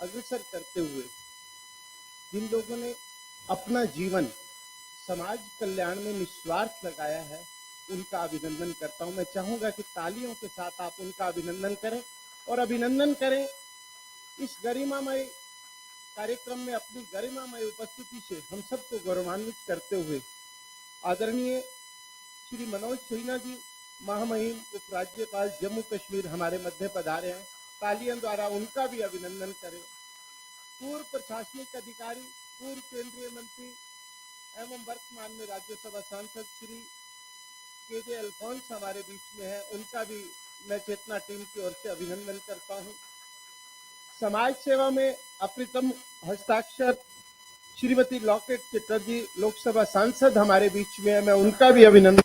अग्रसर करते हुए जिन लोगों ने अपना जीवन समाज कल्याण में निस्वार्थ लगाया है, उनका अभिनंदन करता हूं। मैं चाहूंगा कि तालियों के साथ आप उनका अभिनंदन करें और अभिनंदन करें इस गरिमामय कार्यक्रम में अपनी गरिमामय उपस्थिति से हम सबको गौरवान्वित करते हुए आदरणीय श्री मनोज सिन्हा जी महामहिम उपराज्यपाल जम्मू कश्मीर हमारे मध्य पधारे हैं। तालियों द्वारा उनका भी अभिनंदन करें। पूर्व प्रशासनिक अधिकारी, पूर्व केंद्रीय मंत्री एवं वर्तमान में राज्यसभा सांसद श्री 𝗄𝗵𝗲𝗁𝗃 हमारे बीच में है, उनका भी मैं चेतना टीम की ओर से अभिनंदन करता हूं। समाज सेवा में अप्रतिम हस्ताक्षर श्रीमती 𝗿𝗀𝗃𝗀 चटर्जी लोकसभा सांसद हमारे बीच में है, मैं उनका भी अभिनंदन।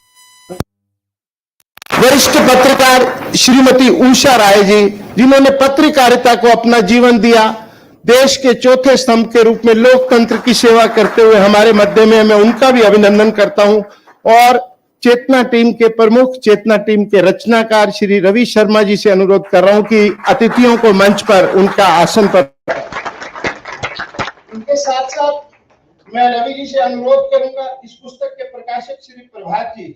वरिष्ठ पत्रकार श्रीमती ऊषा राय जी, जिन्होंने पत्रकारिता को अपना जीवन दिया, देश के चौथे स्तंभ के रूप में लोकतंत्र की सेवा करते हुए हमारे मध्य में, मैं उनका भी अभिनंदन करता हूं। और चेतना टीम के प्रमुख, चेतना टीम के रचनाकार श्री रवि शर्मा जी से अनुरोध कर रहा हूं कि अतिथियों को मंच पर उनका आसन पर। उनके साथ साथ मैं रवि जी से अनुरोध करूंगा, इस पुस्तक के प्रकाशक श्री प्रभात जी,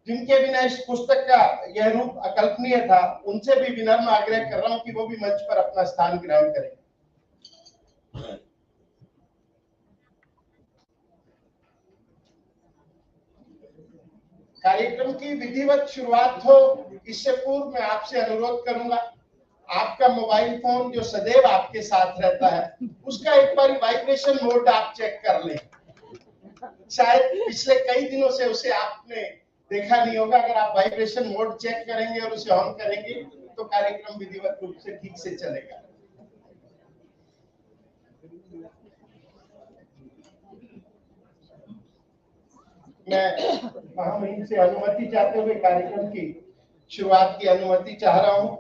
जिनके बिना इस पुस्तक का यह रूप अकल्पनीय था, उनसे भी विनम्र आग्रह कर रहा हूं कि वो भी मंच पर अपना स्थान ग्रहण करें। कार्यक्रम की विधिवत शुरुआत हो, इससे पूर्व मैं आपसे अनुरोध करूंगा, आपका मोबाइल फोन जो सदैव आपके साथ रहता है, उसका एक बार वाइब्रेशन मोड आप चेक कर लें। शायद पिछले कई दिनों से उसे आपने देखा नहीं होगा। अगर आप वाइब्रेशन मोड चेक करेंगे और उसे ऑन करेंगे तो कार्यक्रम विधिवत रूप से ठीक से चलेगा। मैं महामहिम से अनुमति चाहते हुए कार्यक्रम की शुरुआत की अनुमति चाह रहा हूं।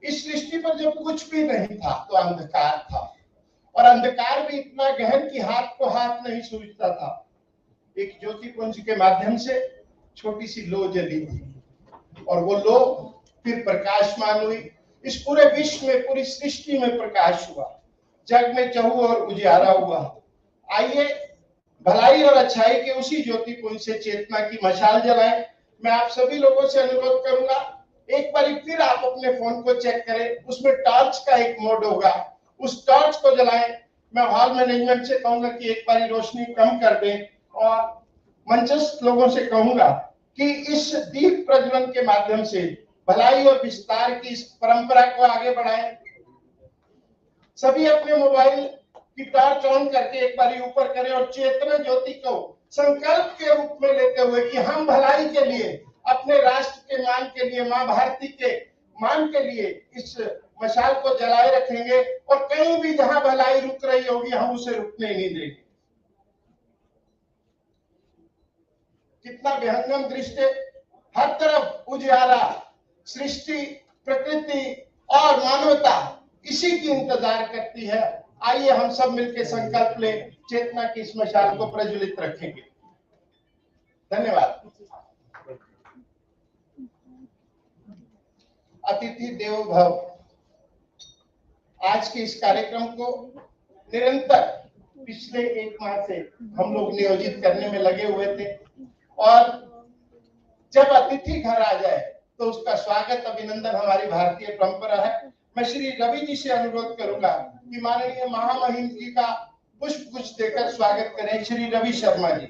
इस सृष्टि पर जब कुछ भी नहीं था तो अंधकार था, और अंधकार भी इतना गहन कि हाथ को हाथ नहीं सूझता था। एक ज्योतिपुंज के माध्यम से छोटी सी लो जली थी, और वो लो फिर प्रकाशमान हुई। इस पूरे विश्व में, पूरी सृष्टि में प्रकाश हुआ, जग में चहु और उजियारा हुआ। आइए भलाई और अच्छाई के उसी ज्योतिपुंज से चेतना की मशाल जलाएं। मैं आप सभी लोगों से अनुरोध करूंगा, एक बार फिर आप अपने फोन को चेक करें, उसमें टॉर्च का एक मोड होगा, उस टॉर्च को जलाएं। मैं हॉल मैनेजमेंट से कहूंगा कि एक बार रोशनी कम कर दें, और मंचस्थ लोगों से कहूंगा कि इस दीप प्रज्वलन के माध्यम से भलाई और विस्तार की इस परंपरा को आगे बढ़ाएं। सभी अपने मोबाइल की टॉर्च ऑन करके एक बार ऊपर करें और चेतना ज्योति को संकल्प के रूप में लेते हुए कि हम भलाई के लिए, अपने राष्ट्र के मान के लिए, मां भारती के मान के लिए इस मशाल को जलाए रखेंगे, और कहीं भी जहां भलाई रुक रही होगी हम उसे रुकने नहीं देंगे। कितना विहंगम दृश्य, हर तरफ उजियारा, सृष्टि, प्रकृति और मानवता इसी की इंतजार करती है। आइए हम सब मिलकर संकल्प लें, चेतना की इस मशाल को प्रज्वलित रखेंगे। धन्यवाद। अतिथि देवो भव। आज के इस कार्यक्रम को निरंतर पिछले 1 माह से हम लोग नियोजित करने में लगे हुए थे, और जब अतिथि घर आ जाए तो उसका स्वागत, अभिनंदन हमारी भारतीय परंपरा है। मैं श्री रवि जी से अनुरोध करूंगा कि माननीय महामहिम जी का पुष्प गुच्छ देकर स्वागत करें। श्री रवि शर्मा जी।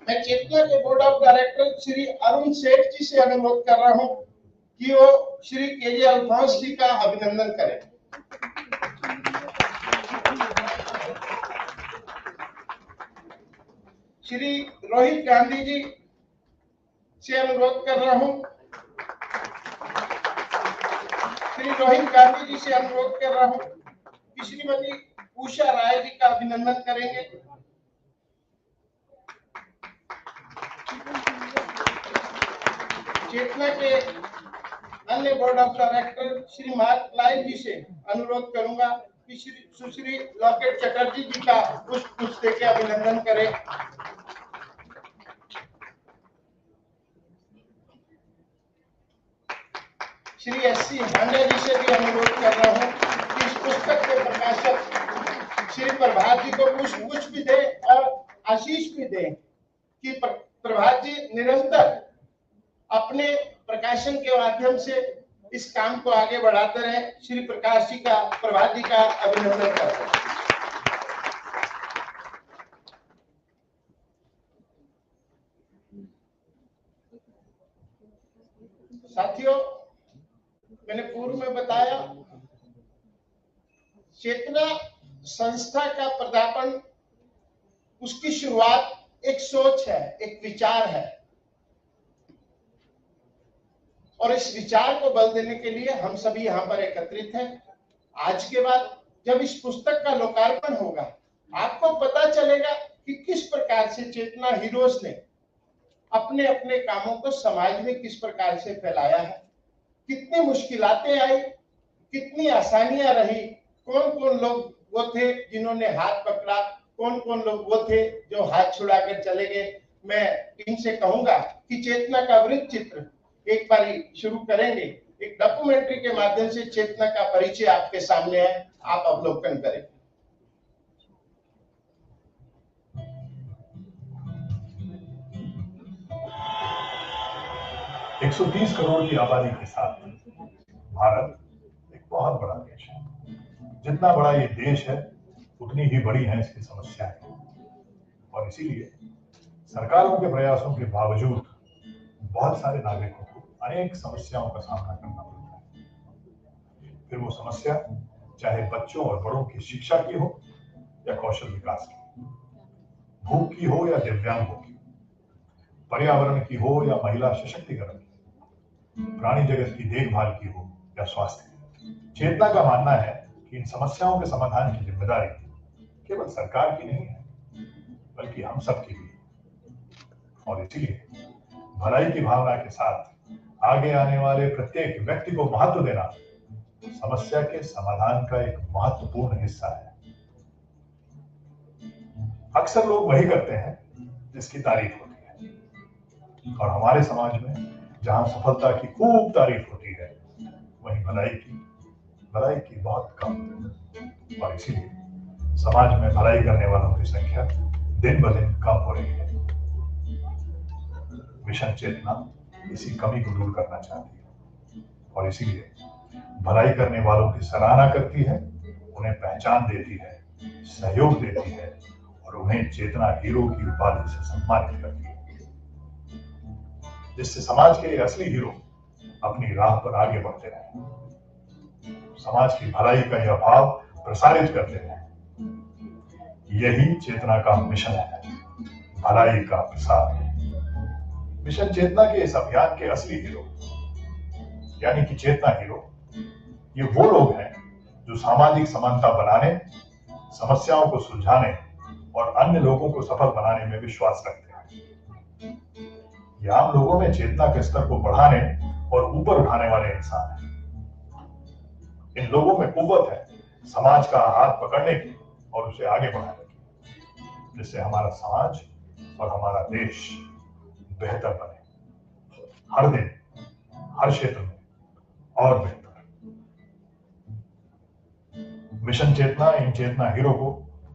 मैं चेतना के board of director Shri Arun सेठ जी से अनुरोध कर रहा हूं कि वो श्री 𝗄𝗵𝗲𝗃𝗀 जी का अभिनंदन करें। श्री रोहित गांधी जी से अनुरोध कर रहा हूं, श्री रोहित गांधी जी से अनुरोध कर रहा हूं कि श्रीमती ऊषा राय जी का अभिनंदन करेंगे। चेतना के अन्य बोर्ड ऑफ डायरेक्टर श्री मार्कलाइन जी से अनुरोध करूंगा कि श्री सुश्री 𝗿𝗀𝗃𝗀 चटर्जी जी का पुष्प गुच्छ देकर अभिनंदन करें। श्री 𝗕𝗵𝗲𝗃 जी से भी अनुरोध कर रहा हूँ कि इस पुस्तक के प्रकाशक श्री प्रभात जी को कुछ भी दे और आशीष भी दे कि प्रभात जी निरंतर अपने प्रकाशन के माध्यम से इस काम को आगे बढ़ाते रहे। श्री प्रभात जी का अभिनंदन करते हैं। साथियों, मैंने पूर्व में बताया चेतना संस्था का पदार्पण, उसकी शुरुआत एक सोच है, एक विचार है और इस विचार को बल देने के लिए हम सभी यहाँ पर एकत्रित हैं। आज के बाद जब इस पुस्तक का लोकार्पण होगा, आपको पता चलेगा कि किस प्रकार से चेतना हीरोज ने अपने अपने कामों को समाज में किस प्रकार से फैलाया है, कितनी मुश्किलातें आई, कितनी आसानियां रही, कौन कौन लोग वो थे जिन्होंने हाथ पकड़ा, कौन कौन लोग वो थे जो हाथ छुड़ाकर चले गए। मैं इनसे कहूंगा कि चेतना का वृत्त चित्र एक बार शुरू करेंगे। एक डॉक्यूमेंट्री के माध्यम से चेतना का परिचय आपके सामने है, आप अवलोकन करें। एक 130 करोड़ की आबादी के साथ भारत एक बहुत बड़ा देश है। जितना बड़ा ये देश है उतनी ही बड़ी है इसकी समस्याएं, और इसीलिए सरकारों के प्रयासों के बावजूद बहुत सारे नागरिकों को अनेक समस्याओं का सामना करना पड़ता है। फिर वो समस्या चाहे बच्चों और बड़ों की शिक्षा की हो या कौशल विकास की, भूख की हो या दिव्यांगों की, पर्यावरण की हो या महिला सशक्तिकरण की, प्राणी जगत की देखभाल की हो या स्वास्थ्य की। चेतना का मानना है कि इन समस्याओं के समाधान की जिम्मेदारी केवल सरकार की नहीं है, बल्कि हम सब की भी है। और इसीलिए भलाई की भावना के साथ आगे आने वाले प्रत्येक व्यक्ति को महत्व देना समस्या के समाधान का एक महत्वपूर्ण हिस्सा है। अक्सर लोग वही करते हैं जिसकी तारीफ होती है, और हमारे समाज में जहां सफलता की खूब तारीफ होती है, वहीं भलाई की बहुत कम है। और इसीलिए समाज में भलाई करने वालों की संख्या दिन ब दिन कम हो रही है। मिशन चेतना इसी कमी को दूर करना चाहती है, और इसीलिए भलाई करने वालों की सराहना करती है, उन्हें पहचान देती है, सहयोग देती है और उन्हें चेतना हीरो की उपाधि से सम्मानित करती है, जिससे समाज के असली हीरो अपनी राह पर आगे बढ़ते रहे, समाज की भलाई का यह भाव प्रसारित करते रहे। यही चेतना का मिशन है, भलाई का प्रसार। मिशन चेतना के इस अभियान के असली हीरो यानी कि चेतना हीरो, ये वो लोग हैं जो सामाजिक समानता बनाने, समस्याओं को सुलझाने और अन्य लोगों को सफल बनाने में विश्वास रखते हैं। ये आम लोगों में चेतना के स्तर को बढ़ाने और ऊपर उठाने वाले इंसान हैं। इन लोगों में कुव्वत है समाज का हाथ पकड़ने की और उसे आगे बढ़ाने की, जिससे हमारा समाज और हमारा देश बेहतर बने, हर दिन, हर क्षेत्र में और बेहतर। मिशन चेतना इन चेतना हीरो को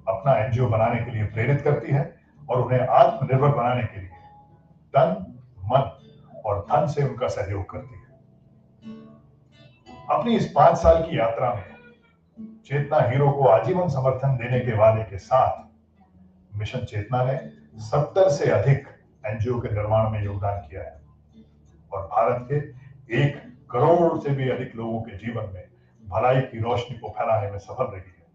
अपना एनजीओ बनाने के लिए प्रेरित करती है और उन्हें आत्मनिर्भर बनाने के लिए तन, मन और धन से उनका सहयोग करती है। अपनी इस 5 साल की यात्रा में चेतना हीरो को आजीवन समर्थन देने के वादे के साथ मिशन चेतना ने 70 से अधिक एनजीओ के निर्माण में योगदान किया है और भारत के 1 करोड़ से भी अधिक लोगों के जीवन में भलाई की रोशनी को फैलाने में सफल रही है,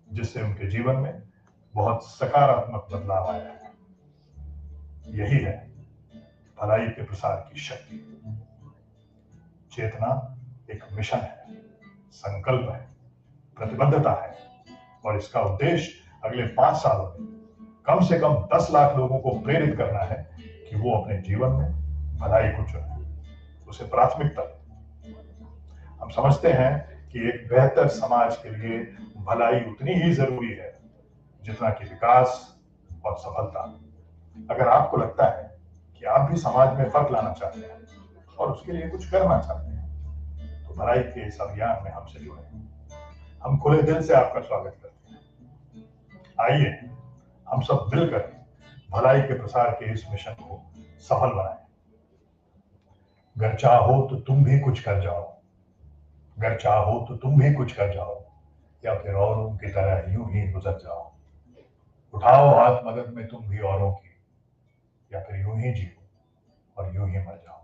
जिससे उनके जीवन में बहुत सकारात्मक बदलाव आया है। यही है भलाई के प्रसार की शक्ति। चेतना एक मिशन है, संकल्प है, प्रतिबद्धता है और इसका उद्देश्य अगले 5 सालों में कम से कम 10 लाख लोगों को प्रेरित करना है कि वो अपने जीवन में भलाई को चुने, उसे प्राथमिकता दें। हम समझते हैं कि एक बेहतर समाज के लिए भलाई उतनी ही जरूरी है जितना कि विकास और सफलता। अगर आपको लगता है कि आप भी समाज में फर्क लाना चाहते हैं और उसके लिए कुछ करना चाहते हैं, भलाई के इस अभियान में हमसे जुड़े। हम खुले दिल से आपका स्वागत करते हैं। आइए हम सब मिलकर भलाई के प्रसार के इस मिशन को सफल बनाएं। अगर चाहो तो तुम भी कुछ कर जाओ, अगर चाहो तो तुम भी कुछ कर जाओ, या फिर औरों की तरह यूं ही गुजर जाओ। उठाओ हाथ मदद में तुम भी औरों की, या फिर यूं ही जियो और यूं ही मर जाओ।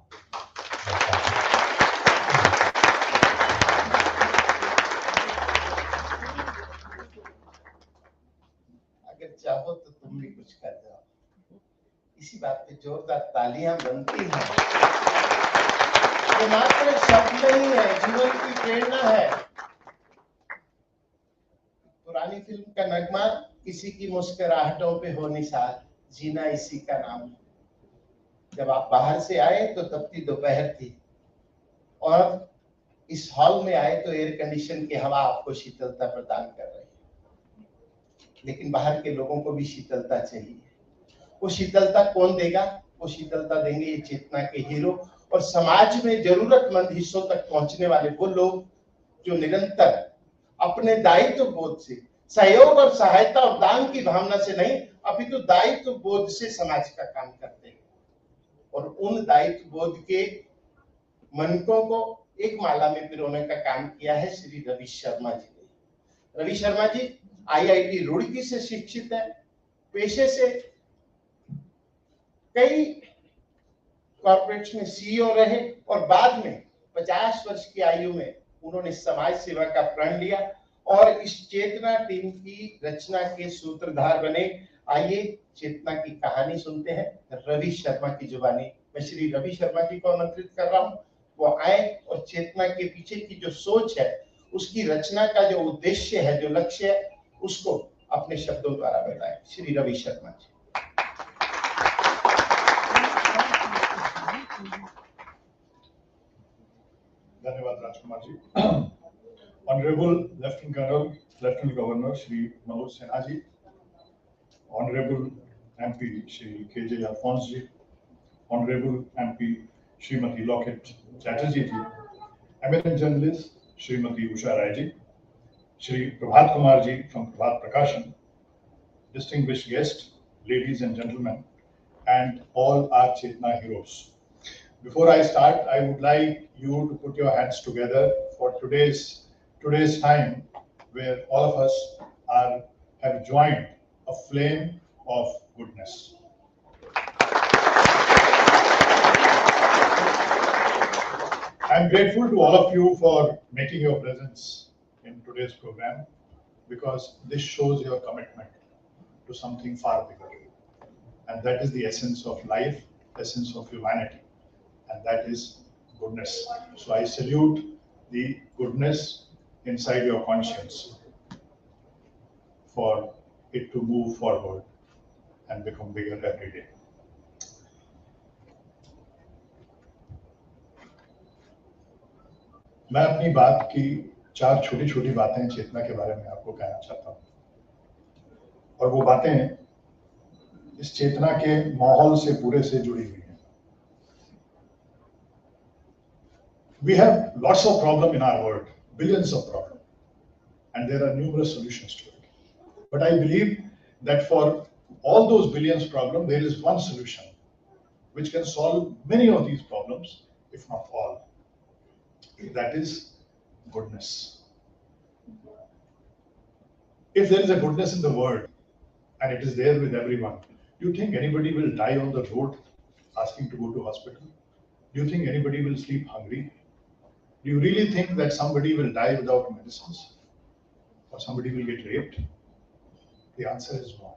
अगर चाहो तो तुम भी कुछ कर जाओ, इसी बात पे जोरदार तालियां बनती हैं। ये मात्र शब्द नहीं है, जीवन की प्रेरणा है। पुरानी फिल्म का नगमा, किसी की मुस्कुराहटों पे हो निसार, जीना इसी का नाम है। जब आप बाहर से आए तो तपती दोपहर थी, और इस हॉल में आए तो एयर कंडीशन की हवा आपको शीतलता प्रदान कर रही है। लेकिन बाहर के लोगों को भी शीतलता चाहिए। वो शीतलता कौन देगा? वो शीतलता देंगे ये चेतना के हीरो और समाज में जरूरतमंद हिस्सों तक पहुंचने वाले वो लोग जो निरंतर अपने दायित्व बोध से, सहयोग और सहायता और दान की भावना से नहीं, अपितु दायित्व बोध से समाज का काम करते हैं। और उन दायित्व बोध के मनकों को एक माला में पिरोने का काम किया है श्री रवि शर्मा जी ने। रवि शर्मा जी IIT रुड़की से शिक्षित है, पेशे से कई कॉर्पोरेट्स में CEO रहे और बाद में 50 वर्ष की आयु में उन्होंने समाज सेवा का प्रण लिया और इस चेतना टीम की रचना के सूत्रधार बने। आइए चेतना की कहानी सुनते हैं रवि शर्मा की जुबानी। मैं श्री रवि शर्मा जी को आमंत्रित कर रहा हूं, वो आए और चेतना के पीछे की जो सोच है, उसकी रचना का जो उद्देश्य है, जो लक्ष्य है, उसको अपने शब्दों द्वारा बताएं। श्री रवि शर्मा जी। धन्यवाद Rajkumar ji. Honourable lieutenant colonel, lieutenant governor Shri Manoj Sinha ji, honourable MP Shri 𝗂𝗵𝗲𝗂𝗍 ji, honourable MP Shrimati Locket Chatterjee ji, eminent journalist Shrimati Usha Rai ji, Shri Prabhat Kumar ji from Prabhat Prakashan, distinguished guests, ladies and gentlemen, and all our Chetna heroes. Before I start, I would like you to put your hands together for today's time, where all of us have joined a flame of goodness. I am grateful to all of you for making your presence in today's program, because this shows your commitment to something far bigger, and that is the essence of life, essence of humanity, and that is goodness. So I salute the goodness inside your conscience for it to move forward and become bigger every day. मैं अपनी बात की 4 छोटी छोटी बातें चेतना के बारे में आपको कहना चाहता हूँ, और वो बातें इस चेतना के माहौल से पूरे से जुड़ी हुई हैं। We have lots of problems in our world, billions of problems, and there are numerous solutions to it. But I believe that for all those billions of problems, there is one solution which can solve many of these problems, if not all. That is goodness. If there is a goodness in the world, and it is there with everyone, do you think anybody will die on the road asking to go to hospital? Do you think anybody will sleep hungry? Do you really think that somebody will die without medicines, or somebody will get raped? The answer is no.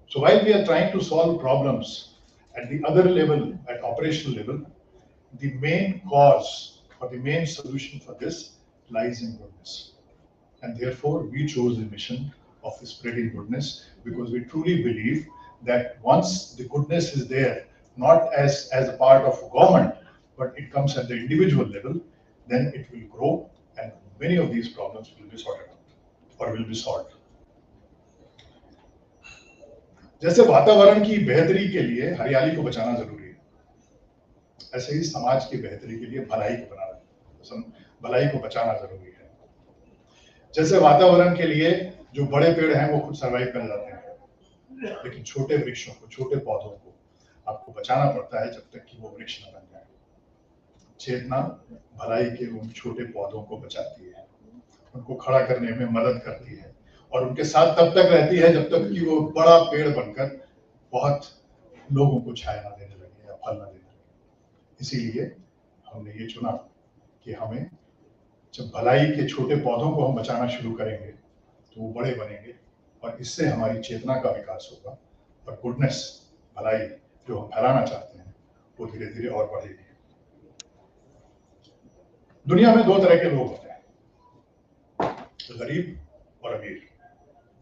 So while we are trying to solve problems at the other level, at operational level, the main cause or the main solution for this lies in goodness. And therefore, we chose the mission of spreading goodness, because we truly believe that once the goodness is there, not as a part of government, but it comes at the individual level, then it will grow and many of these problems will be sorted out or will be solved. जैसे वातावरण की बेहतरी के लिए हरियाली को बचाना जरूरी है, ऐसे ही समाज की बेहतरी के लिए भलाई को बनाना भलाई को बचाना जरूरी है। जैसे वातावरण के लिए जो बड़े पेड़ हैं वो खुद सर्वाइव कर जाते हैं, लेकिन छोटे वृक्षों को, छोटे पौधों को आपको बचाना पड़ता है जब तक कि वो वृक्ष न बन जाए। चेतना भलाई के उन छोटे पौधों को बचाती है, उनको खड़ा करने में मदद करती है और उनके साथ तब तक रहती है जब तक कि वो बड़ा पेड़ बनकर बहुत लोगों को छाया ना देने लगे या फल ना देने लगे। इसीलिए हमने ये चुना कि हमें जब भलाई के छोटे पौधों को हम बचाना शुरू करेंगे तो वो बड़े बनेंगे और इससे हमारी चेतना का विकास होगा और गुडनेस, भलाई जो हम फैलाना चाहते हैं वो धीरे धीरे और बढ़ेगी। दुनिया में दो तरह के लोग होते हैं, गरीब और अमीर।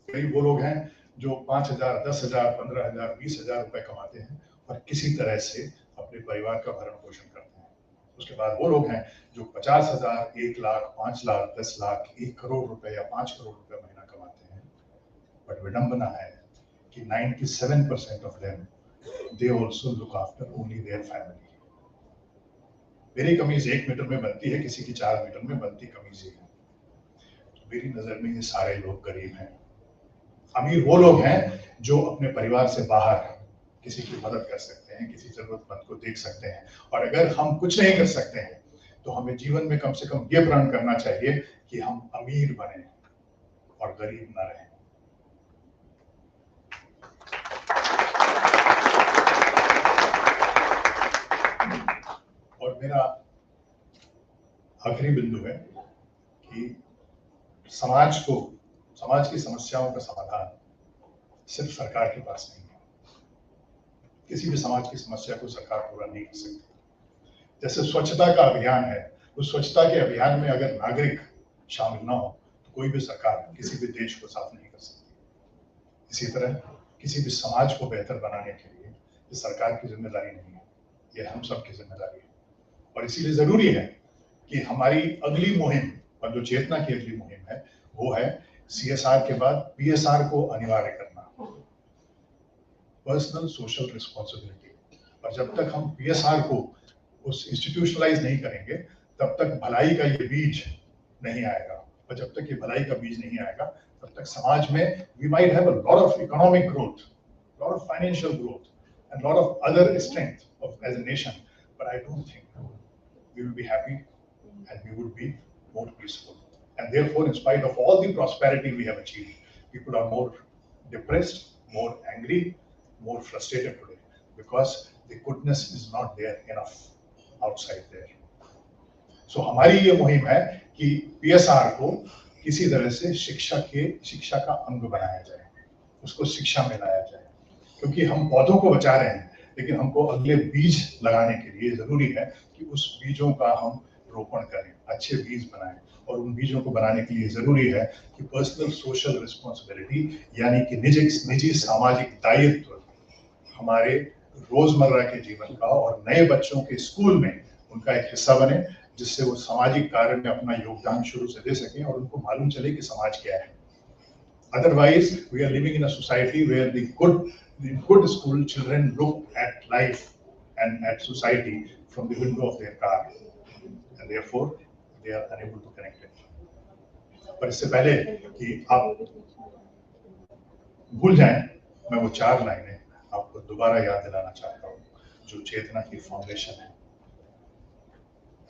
गरीब वो लोग हैं जो 5,000, 10,000, 15,000, 20,000 रुपए कमाते हैं और किसी तरह से अपने परिवार का भरण पोषण करते हैं। उसके बाद वो लोग हैं जो 50,000, 1 लाख, 5 लाख, 10 लाख, 1 करोड़ रुपए या 5 करोड़ रुपए महीना कमाते हैं। बट विडंबना है कि 97% of them they also look after only their family. मेरी कमीज 1 मीटर में बनती है, किसी की 4 मीटर में बनती कमीज ही है। तो मेरी नजर में ये सारे लोग गरीब हैं। अमीर वो लोग हैं जो अपने परिवार से बाहर किसी की मदद कर सकते हैं, किसी जरूरतमंद को देख सकते हैं। और अगर हम कुछ नहीं कर सकते हैं तो हमें जीवन में कम से कम ये प्रण करना चाहिए कि हम अमीर बने और गरीब ना रहें। और मेरा आखिरी बिंदु है कि समाज की समस्याओं का समाधान सिर्फ सरकार के पास नहीं है। किसी भी समाज की समस्या को सरकार पूरा नहीं कर सकती। जैसे स्वच्छता का अभियान है, उस स्वच्छता के अभियान में अगर नागरिक शामिल ना हो तो कोई भी सरकार किसी भी देश को साफ नहीं कर सकती। इसी तरह किसी भी समाज को बेहतर बनाने के लिए ये सरकार की जिम्मेदारी नहीं है, ये हम सब की जिम्मेदारी है। और इसीलिए जरूरी है कि हमारी अगली मुहिम, और जो चेतना की अगली मुहिम है वो है CSR के बाद PSR को अनिवार्य करना, पर्सनल सोशल रिस्पॉन्सिबिलिटी। और जब तक हम PSR को उस इंस्टीट्यूशनलाइज नहीं करेंगे तब तक भलाई का ये बीज नहीं आएगा। और जब तक ये भलाई का बीज नहीं आएगा तब तक समाज में we might have a lot of economic growth, lot of financial growth and lot of other strength as a nation, but I don't think we will be happy and we would be more peaceful. And therefore, in spite of all the prosperity we have achieved, people are more depressed, more angry, more frustrated today because the goodness is not there enough outside there. So हमारी ये मुहिम है कि PSR को किसी तरह से शिक्षा का अंग बनाया जाए, उसको शिक्षा में लाया जाए। क्योंकि हम पौधों को बचा रहे हैं, लेकिन हमको अगले बीज लगाने के लिए जरूरी है कि उस बीजों का हम रोपण करें, अच्छे बीज बनाएं। और उन बीजों को बनाने के लिए जरूरी है कि पर्सनल सोशल रिस्पॉन्सिबिलिटी यानी कि निजी सामाजिक दायित्व हमारे रोजमर्रा के जीवन का और नए बच्चों के स्कूल में उनका एक हिस्सा बने, जिससे वो सामाजिक कार्य में अपना योगदान शुरू से दे सकें और उनको मालूम चले कि समाज क्या है। Otherwise, we are living in a society where the good school children look at life and at society from the window of their car, and therefore they are unable to connect it. पर इससे पहले कि आप भूल जाएं, मैं वो 4 लाइनें आपको दोबारा याद दिलाना चाहता हूँ जो चेतना की फाउंडेशन है।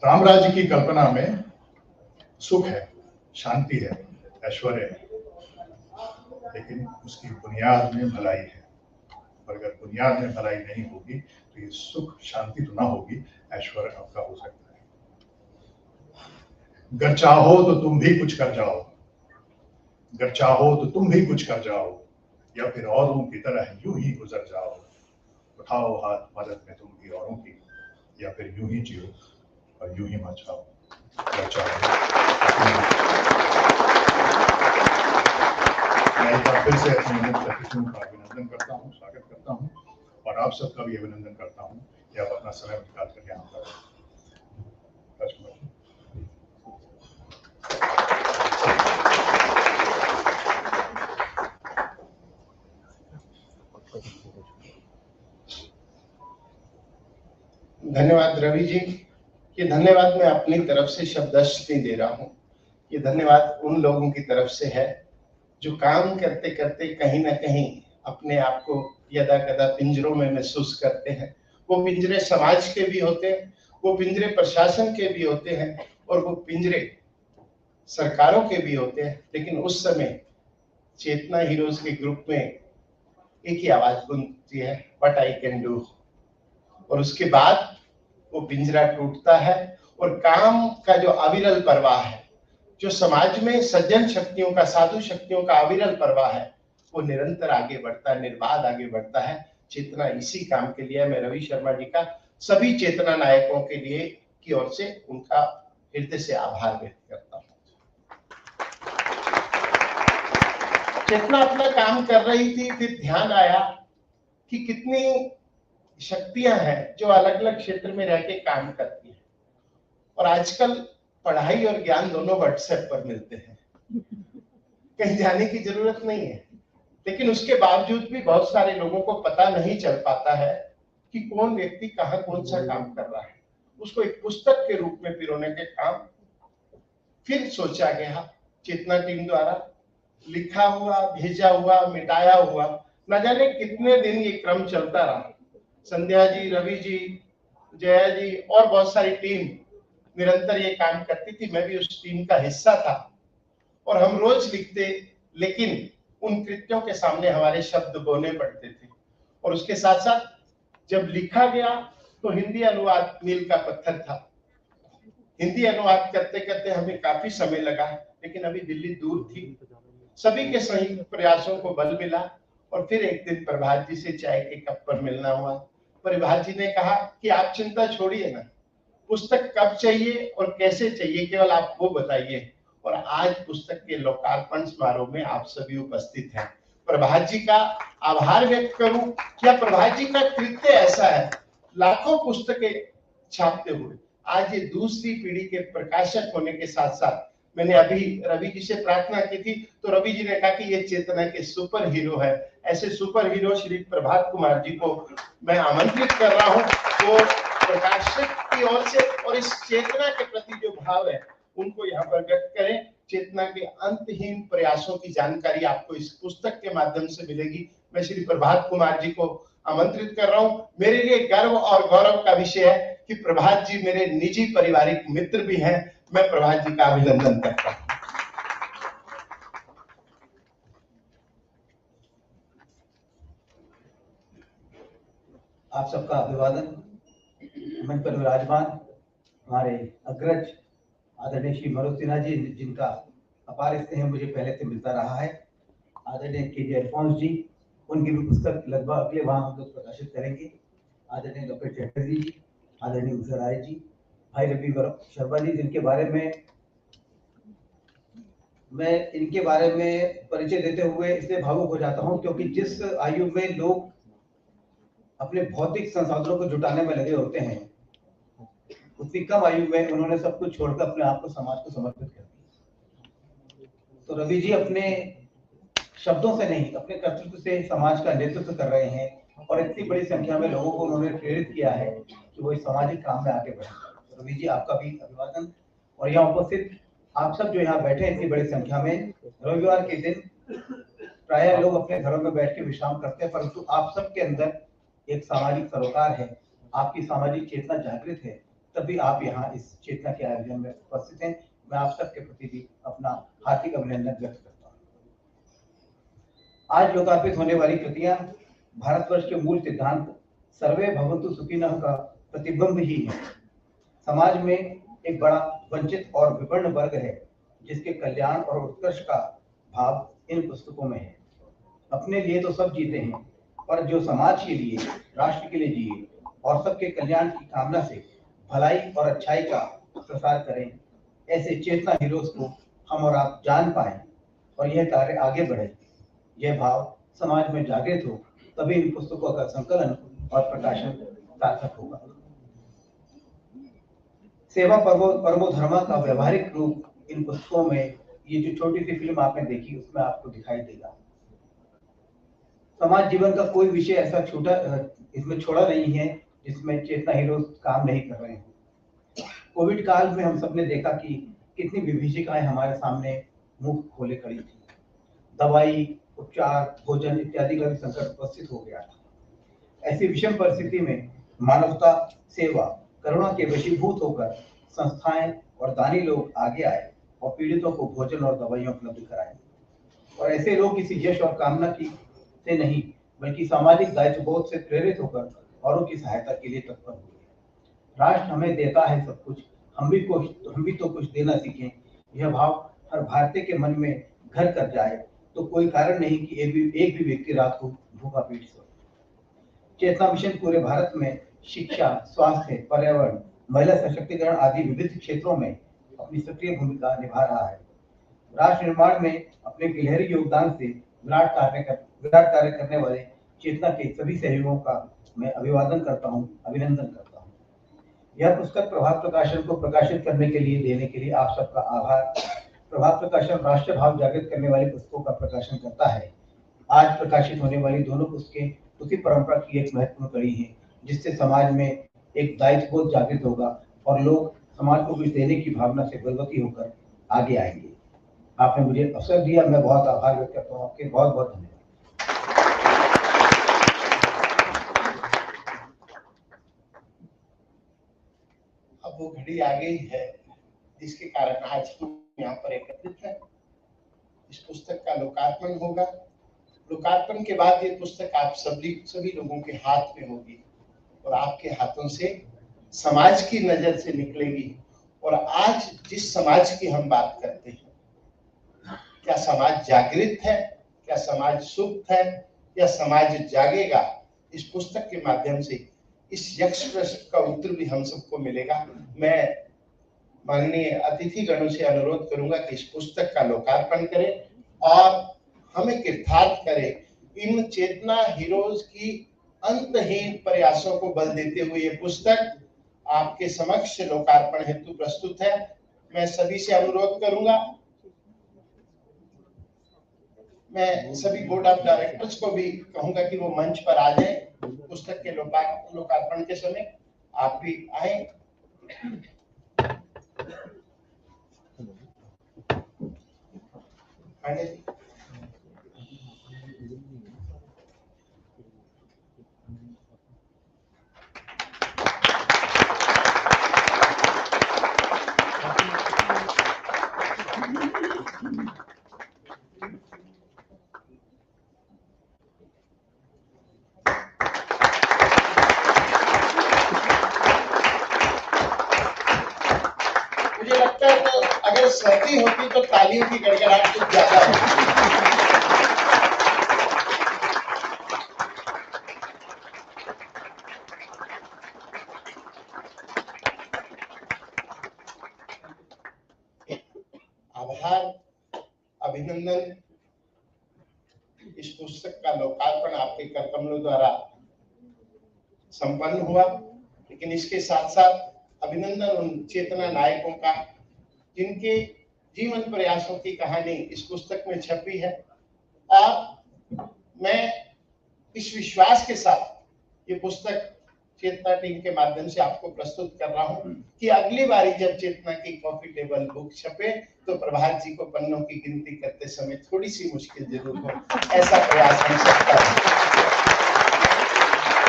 राम राज्य की कल्पना में सुख है, शांति है, ऐश्वर्य है, लेकिन उसकी बुनियाद में भलाई है। और अगर बुनियाद में भलाई नहीं होगी तो ये सुख शांति तो ना होगी, ऐश्वर्य आपका हो सकता है। अगर चाहो तो तुम भी कुछ कर जाओ, अगर चाहो तो तुम भी कुछ कर जाओ, या फिर औरों की तरह यूं ही गुजर जाओ। उठाओ हाथ मदद में तुम भी औरों की, या फिर यूं ही जियो और यूं ही मर जाओ। मैं एक बार फिर से अपने अतिथियों का अभिनंदन करता हूँ, स्वागत करता हूँ और आप सबका भी अभिनंदन करता हूँ कि आप अपना समय निकाल कर यहाँ पर। धन्यवाद रवि जी। ये धन्यवाद मैं अपनी तरफ से शब्दश नहीं दे रहा हूँ, ये धन्यवाद उन लोगों की तरफ से है जो काम करते करते कहीं ना कहीं अपने आप को यदा कदा पिंजरों में महसूस करते हैं। वो पिंजरे समाज के भी होते हैं, वो पिंजरे प्रशासन के भी होते हैं और वो पिंजरे सरकारों के भी होते हैं। लेकिन उस समय चेतना हीरोज के ग्रुप में एक ही आवाज गूंजती है, व्हाट आई कैन डू, और उसके बाद वो पिंजरा टूटता है और काम का जो अविरल प्रवाह है, जो समाज में सज्जन शक्तियों का, साधु शक्तियों का अविरल प्रवाह है, वो निरंतर आगे बढ़ता है, निर्बाध आगे बढ़ता है। चेतना इसी काम के लिए। मैं रवि शर्मा जी का सभी चेतना नायकों के लिए की ओर से उनका हृदय से आभार व्यक्त करता हूँ। चेतना अपना काम कर रही थी, फिर ध्यान आया कि कितनी शक्तियां हैं जो अलग अलग क्षेत्र में रह के काम करती हैं, और आजकल पढ़ाई और ज्ञान दोनों व्हाट्सएप पर मिलते हैं, कहीं जाने की जरूरत नहीं है। लेकिन उसके बावजूद भी बहुत सारे लोगों को पता नहीं चल पाता है कि कौन व्यक्ति कहाँ कौन सा काम कर रहा है। उसको एक पुस्तक के रूप में पिरोने के काम फिर सोचा गया चेतना टीम द्वारा। लिखा हुआ, भेजा हुआ, मिटाया हुआ, न जाने कितने दिन ये क्रम चलता रहा। संध्या जी, रवि जी, जया जी और बहुत सारी टीम निरंतर ये काम करती थी। मैं भी उस टीम का हिस्सा था और हम रोज लिखते, लेकिन उन कृत्यों के सामने हमारे शब्द बोलने पड़ते थे। और उसके साथ साथ जब लिखा गया तो हिंदी अनुवाद मील का पत्थर था। हिंदी अनुवाद करते करते हमें काफी समय लगा, लेकिन अभी दिल्ली दूर थी। सभी के संयुक्त प्रयासों को बल मिला और फिर एक दिन प्रभात जी से चाय के कप पर मिलना हुआ। प्रभात जी ने कहा कि आप चिंता छोड़िए ना, पुस्तक कब चाहिए और कैसे चाहिए केवल आप वो बताइए। और आज पुस्तक के लोकार्पण समारोह में आप सभी उपस्थित हैं। प्रभात जी का आभार व्यक्त करूं या प्रभात जी का कृत्य ऐसा है, लाखों पुस्तकें छापते हुए आज ये दूसरी पीढ़ी के प्रकाशक होने के साथ साथ, मैंने अभी रवि जी से प्रार्थना की थी तो रवि जी ने कहा कि ये चेतना के सुपर हीरो है। ऐसे सुपर हीरो श्री प्रभात कुमार जी को मैं आमंत्रित कर रहा हूँ, वो प्रकाशक की ओर से और इस चेतना के प्रति जो भाव है उनको यहाँ पर व्यक्त करें। चेतना के अंतहीन प्रयासों की जानकारी आपको इस पुस्तक के माध्यम से मिलेगी। मैं श्री प्रभात कुमार जी को आमंत्रित कर रहा हूँ। मेरे लिए गर्व और गौरव का विषय है कि प्रभात जी मेरे निजी पारिवारिक मित्र भी हैं। मैं प्रभात जी का अभिनंदन करता हूँ। आप सबका अभिवादन। मंच पर विराजमान हमारे अग्रज आदरणीय श्री मनोज सिन्हा जी, जिनका अपार स्नेह मुझे पहले से मिलता रहा है, आदरणीय के.जी. अल्फोंस जी, उनकी भी पुस्तक लगभग अगले वहां हम लोग प्रकाशित करेंगे। आदरणीय डॉक्टर चटर्जी जी, आदरणीय उषा राय जी, भाई रवि शर्मा जी, जिनके बारे में मैं इनके बारे में परिचय देते हुए इसलिए भावुक हो जाता हूं क्योंकि जिस आयु में लोग अपने भौतिक संसाधनों को जुटाने में लगे होते हैं, उतनी कम आयु में उन्होंने सब कुछ छोड़कर अपने आप को समाज को समर्पित कर दिया। तो रवि जी अपने शब्दों से नहीं, अपने कर्तव्य से समाज का नेतृत्व कर रहे हैं और इतनी बड़ी संख्या में लोगों को उन्होंने प्रेरित किया है कि वो इस सामाजिक काम में आगे बढ़े। तो रवि जी आपका भी अभिवादन। और यहाँ उपस्थित आप सब जो यहाँ बैठे इतनी बड़ी संख्या में, रविवार के दिन प्रायः लोग अपने घरों में बैठ के विश्राम करते हैं, परंतु आप सबके अंदर एक सामाजिक सरोकार है, आपकी सामाजिक चेतना जागृत है, तभी आप यहाँ इस चेतना के आयोजन में उपस्थित हैं। मैं आप सबके प्रति भी अपना हार्दिक अभिनंदन व्यक्त करता हूँ। आज लोकार्पित होने वाली कृतियां भारतवर्ष के मूल सिद्धांत सर्वे भवन्तु सुखिनः का प्रतिबिंब ही है। समाज में एक बड़ा वंचित और विपन्न वर्ग है जिसके कल्याण और उत्कर्ष का भाव इन पुस्तकों में है। अपने लिए तो सब जीते हैं, पर जो समाज के लिए, राष्ट्र के लिए जिए और सबके कल्याण की कामना से भलाई और अच्छाई का प्रसार करें, ऐसे चेतना हीरोज को हम और आप जान पाए और यह कार्य आगे बढ़े, यह भाव समाज में जागृत हो, तभी इन पुस्तकों का संकलन और प्रकाशन सार्थक होगा। सेवा परमो धर्म का व्यवहारिक रूप इन पुस्तकों में, ये जो छोटी सी फिल्म आपने देखी उसमें आपको दिखाई देगा। समाज जीवन का कोई विषय ऐसा छोटा इसमें छोड़ा नहीं है जिसमें चेतना हीरोज काम नहीं कर रहे हैं। कोविड काल में हम सबने देखा कि कितनी विभीषिकाएं हमारे सामने मुंह खोले खड़ी थी। दवाई, उपचार, भोजन इत्यादि का भी संकट उपस्थित हो गया था। ऐसी विषम परिस्थिति में मानवता, सेवा, करुणा के वशीभूत होकर संस्थाएं और दानी लोग आगे आए और पीड़ितों को भोजन और दवाइयां उपलब्ध कराई। और ऐसे लोग किसी यश और कामना की से नहीं बल्कि सामाजिक दायित्वबोध से प्रेरित होकर औरों की सहायता के लिए तत्पर हुए। राष्ट्र हमें देता है सब कुछ, हम भी तो कुछ देना सीखें। यह भाव हर भारतीय के मन में घर कर जाए तो कोई कारण नहीं कि एक भी व्यक्ति रात को भूखा पीट सोए। चेतना मिशन पूरे भारत में शिक्षा, स्वास्थ्य, पर्यावरण, महिला सशक्तिकरण आदि विविध क्षेत्रों में अपनी सक्रिय भूमिका निभा रहा है। राष्ट्र निर्माण में अपने गिलहरी योगदान से विराट कार्य करने वाले चेतना के सभी सहयोगियों का मैं अभिनंदन करता हूँ। यह पुस्तक प्रभात प्रकाशन को प्रकाशित करने के लिए देने के लिए आप सबका आभार। प्रभात प्रकाशन राष्ट्र भाव जागृत करने वाली पुस्तकों का प्रकाशन करता है। आज प्रकाशित होने वाली दोनों पुस्तकें उसी परंपरा की एक महत्वपूर्ण कड़ी है, जिससे समाज में एक दायित्वबोध जागृत होगा और लोग समाज को कुछ देने की भावना से बलवती होकर आगे आएंगे। आपने मुझे अवसर दिया, मैं बहुत आभार व्यक्त करता हूँ आपके। बहुत बहुत धन्यवाद। अब वो घड़ी आ गई है जिसके कारण आज हम यहाँ पर एकत्रित हैं। इस पुस्तक का लोकार्पण होगा। लोकार्पण के बाद ये पुस्तक आप सभी लोगों के हाथ में होगी और आपके हाथों से समाज की नजर से निकलेगी। और आज जिस समाज की हम बात करते हैं, क्या समाज जागृत है, क्या समाज सुप्त है, या समाज जागेगा, इस पुस्तक के माध्यम से इस यक्ष प्रश्न का उत्तर भी हम सबको मिलेगा। मैं माननीय अतिथि गणों से अनुरोध करूंगा कि इस पुस्तक का लोकार्पण करें और हमें कृतार्थ करें। इन चेतना हीरोज की अंतहीन प्रयासों को बल देते हुए ये पुस्तक आपके समक्ष लोकार्पण हेतु प्रस्तुत है। मैं सभी से अनुरोध करूंगा, मैं सभी बोर्ड ऑफ डायरेक्टर्स को भी कहूंगा कि वो मंच पर आ जाए। पुस्तक के लोकार्पण के समय आप भी आए। मुझे लगता है तो अगर सर्दी होती तो तालियों की गड़गड़ाहट कुछ ज्यादा होती। आभार, अभिनंदन। इस पुस्तक का लोकार्पण आपके करकमलों द्वारा संपन्न हुआ, लेकिन इसके साथ साथ अभिनंदन उन चेतना नायकों का जिनके जीवन प्रयासों की कहानी इस पुस्तक में छपी है। और मैं इस विश्वास के साथ ये पुस्तक चेतना टीम के माध्यम से आपको प्रस्तुत कर रहा हूं कि अगली बारी जब चेतना की कॉफी टेबल बुक छपे तो प्रभात जी को पन्नों की गिनती करते समय थोड़ी सी मुश्किल जरूर हो, ऐसा प्रयास हम सकता है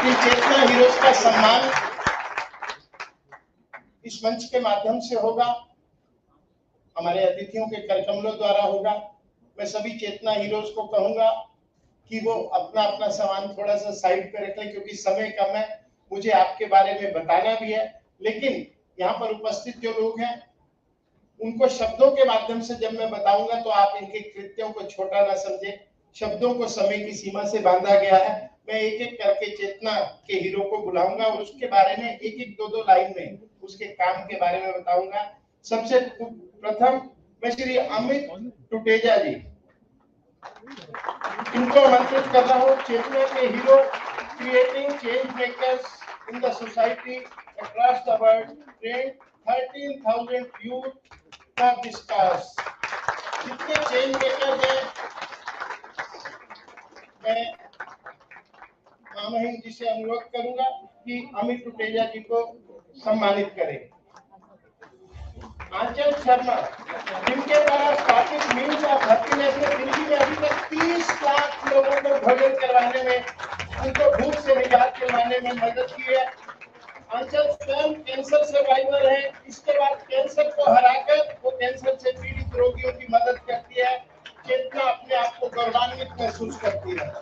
कि चेतना हीरोज का सम्मान इस मंच के माध्यम से होगा, हमारे अतिथियों के करकमलों द्वारा होगा। मैं सभी चेतना हीरोज को कहूंगा कि वो अपना अपना सामान थोड़ा सा साइड पे रख लें, क्योंकि समय कम है। मुझे आपके बारे में बताना भी है, लेकिन यहाँ पर उपस्थित जो लोग हैं उनको शब्दों के माध्यम से जब मैं बताऊंगा तो आप इनके कृत्यों को छोटा ना समझे। शब्दों को समय की सीमा से बांधा गया है। मैं एक एक करके चेतना के हीरो को बुलाऊंगा और उसके बारे में एक एक दो लाइन में उसके काम के बारे में बताऊंगा। सबसे प्रथम मैं श्री अमित टुटेजा जी इनको आमंत्रित कर रहा हूँ। चेतना के hero, creating change makers in the society across the world, train 13,000 youth for this cause. जितने चेंज मेकर्स हैं, मैं मामहिम जी से अनुरोध करूंगा कि अमित टुटेजा जी को सम्मानित करें। आंचल शर्मा, जिनके द्वारा स्थापित मील्स ऑफ हैप्पीनेस ने दिल्ली में अभी तक 30 लाख लोगों को भोजन करवाने में, उनको भूख से निजात दिलवाने में मदद की है। अंचल स्वयं कैंसर सर्वाइवर है। इसके बाद कैंसर को हराकर वो कैंसर से पीड़ित रोगियों की मदद करती है। चेतना अपने आप को गौरवान्वित महसूस करती है।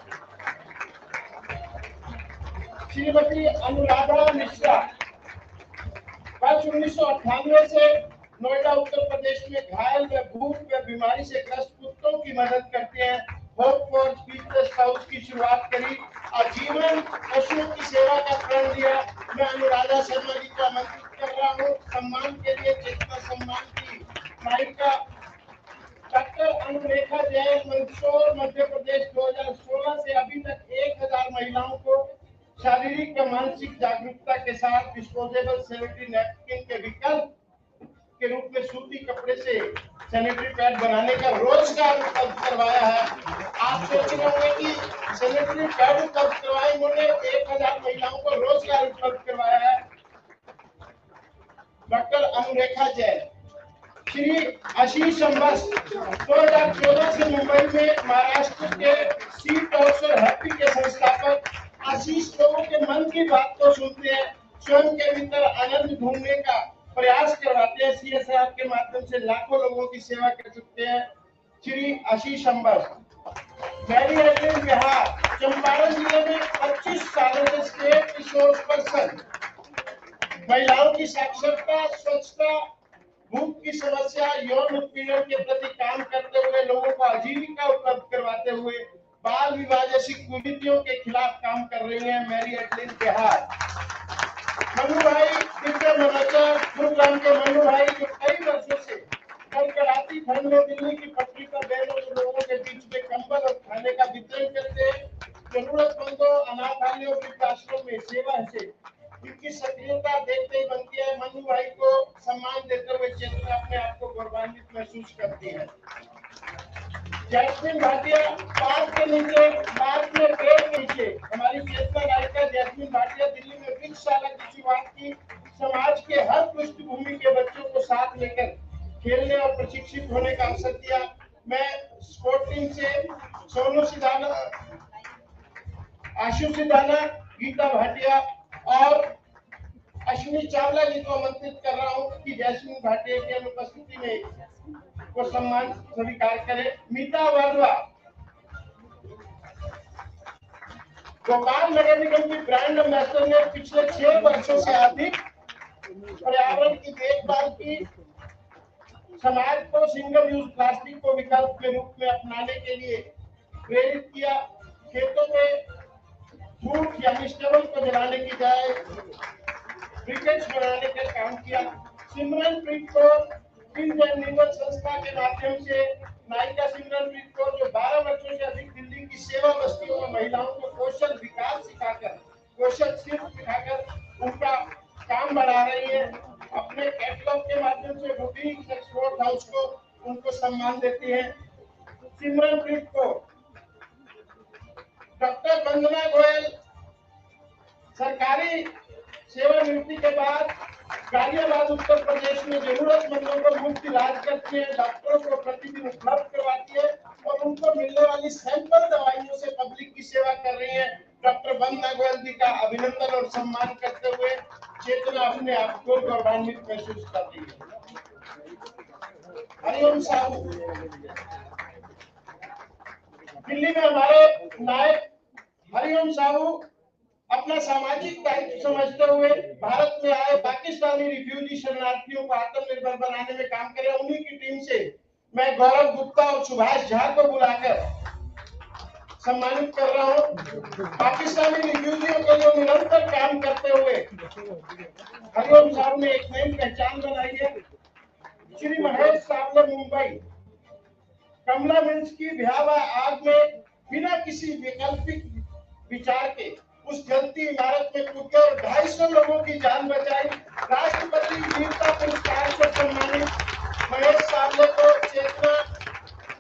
श्रीमती अनुराधा मिश्रा वर्ष 1998 से नोएडा उत्तर प्रदेश में घायल व भूख व बीमारी से ग्रस्त कुत्तों की मदद करते हैं। होप फॉर स्पीचलेस काउज की शुरुआत करी, आजीवन पशुओं की सेवा का प्रण लिया। मैं अनुराधा शर्मा जी को आमंत्रित कर रहा हूँ सम्मान के लिए। चेतना सम्मान की नायिका डॉक्टर अनुरेखा जैन, मंदसौर मध्य प्रदेश 2016 से अभी तक 1000 महिलाओं को शारीरिक व मानसिक जागरूकता के साथ डिस्पोजेबल सैनिटरी नैपकिन के विकल्प के रूप में सूती कपड़े से सैनिटरी पैड बनाने का रोजगार उपलब्ध करवाया है। आप सोच रहे होंगे कि सैनिटरी पैड उपलब्ध करवाए, उन्होंने 1000 महिलाओं को रोजगार उपलब्ध करवाया है। डॉक्टर अनुरेखा जैन। श्री 𝗖𝗵𝗲𝗁𝗧 2014 से मुंबई में महाराष्ट्र के 𝗂𝗵𝗵𝗀𝗀 के संस्थापक आशीष लोगों के मन की बात को सुनते हैं, स्वयं के भीतर आनंद ढूंढने का प्रयास करवाते हैं। CSR के माध्यम से लाखों लोगों की सेवा कर सकते हैं। श्री 𝗖𝗵𝗲𝗂𝗶 मैरी एडलिन बिहार, चंपारण जिले में 25 सालों से स्टेट रिसोर्स पर्सन, महिलाओं की साक्षरता, स्वच्छता, भूख की समस्या, यौन उत्पीड़न के प्रति काम करते हुए लोगों को आजीविका उपलब्ध करवाते हुए बाल विवाह जैसी कुरीतियों के खिलाफ काम कर रही हैं मैरी एडलिन बिहार। मनु भाई 𝗵𝗵𝗲𝗂𝗶, गुरुग्राम के मनु भाई जो कई वर्षों से कड़कड़ाती ठंड में दिल्ली की पटरी पर बैठे लोगों के बीच में कंबल और खाने का वितरण करते हैं। जरूरतमंदों, अनाथालयों, वृद्धाश्रम में सेवा से इनकी सक्रियता देखते ही बनती है। मनु भाई को सम्मान देते हुए चेतना अपने आप को गौरवान्वित महसूस करती है। जैस्मिन भाटिया, पार्क के नीचे, पार्क में पेड़ के नीचे हमारी चेतना नायिका जैस्मिन भाटिया दिल्ली में वृक्षशाला की शुरुआत की। समाज के हर पृष्ठभूमि के बच्चों को साथ लेकर खेलने और प्रशिक्षित होने का अवसर दिया। मैं स्पोर्ट टीम से सोनू सिधाना, आशु सिधाना, गीता भाटिया और अश्विनी चावला जी को आमंत्रित कर रहा हूँ कि जैस्मिन भाटिया की अनुपस्थिति में को सम्मान स्वीकार करें। 𝗵𝗲𝗏𝗂𝗏 भोपाल नगर निगम की ब्रांड एम्बेसडर ने पिछले 6 वर्षों से अधिक पर्यावरण की देखभाल की, समाज को सिंगल यूज प्लास्टिक को विकल्प के रूप में अपनाने के लिए प्रेरित किया। खेतों में फूट या वेजिटेबल को जलाने की बजाय ब्रिकेट्स बनाने का काम किया। सिमरनप्रीत कौर नीवल संस्था के माध्यम से नायिका सिमरनप्रीत कौर जो 12 वर्षों से अधिक दिल्ली की सेवा बस्तियों में महिलाओं को कौशल विकास सिखाकर, कौशल सिखाकर उनका काम बढ़ा रही है। अपने कैटलॉग के माध्यम से बुटीक एक्सपोर्ट हाउस को उनको सम्मान देती है। सिमरनप्रीत कौर। डॉक्टर वंदना गोयल सरकारी सेवानिवृत्ति के बाद गाजियाबाद उत्तर प्रदेश में जरूरतमंदों को मुफ्त इलाज करती है, डॉक्टरों को प्रतिदिन उपलब्ध करवाती है और उनको मिलने वाली सैंपल दवाइयों से पब्लिक की सेवा कर रही है। डॉक्टर वंदना गोयल जी का अभिनंदन और सम्मान करते हुए चेतना अपने आप को गौरवान्वित महसूस कर रही है। हरिओम साहू दिल्ली में हमारे नायक हरिओम साहू अपना सामाजिक दायित्व समझते हुए भारत में आए पाकिस्तानी रिफ्यूजी शरणार्थियों को आत्मनिर्भर बनाने में काम करे। उन्हीं की टीम से मैं गौरव गुप्ता और सुभाष झा को बुलाकर सम्मानित कर रहा हूं। पाकिस्तानी रिफ्यूजियों के लिए निरंतर काम करते हुए हरिओम साहब ने एक नई पहचान बनाई है। श्री महेश सावले मुंबई कमला मिल्स की भयावह आग में बिना किसी वैकल्पिक विचार के उस जलती इमारत में कूदकर 250 लोगों की जान बचाई। राष्ट्रपति वीरता पुरस्कार से सम्मानित महेश सावले को चेतना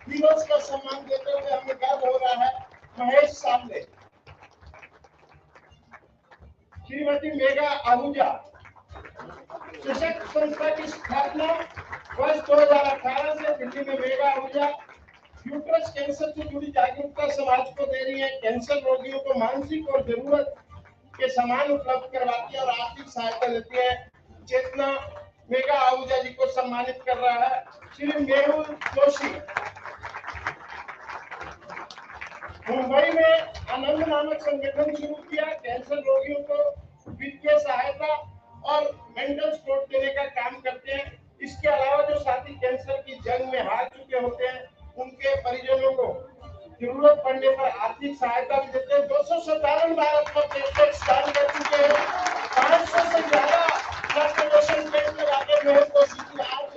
हीरोज का सम्मान देते हुए हमें गर्व हो रहा है। महेश सावले। श्रीमती मेघा आहूजा सशक्त संस्था की स्थापना वर्ष 2018 से दिल्ली में मेगा ऊर्जा यूट्रस कैंसर से जुड़ी जागरूकता समाज को दे रही है। कैंसर रोगियों को मानसिक और जरूरत के सामान उपलब्ध करवाती है और आर्थिक सहायता देती है। चेतना मेगा आहूजा जी को सम्मानित कर रहा है श्री मेहुल जोशी। मुंबई में आनंद नामक संगठन शुरू किया। कैंसर रोगियों को वित्तीय सहायता और मेंटल सपोर्ट देने का काम करते हैं। इसके अलावा जो साथी कैंसर की जंग में हार चुके होते हैं उनके परिजनों को जरूरत पड़ने पर आर्थिक सहायता भी देते हैं। 257 भारत में कैंसर दान कर चुके हैं। 500 से ज्यादा रक्तदान कैंप लगाते हुए कोशिश आज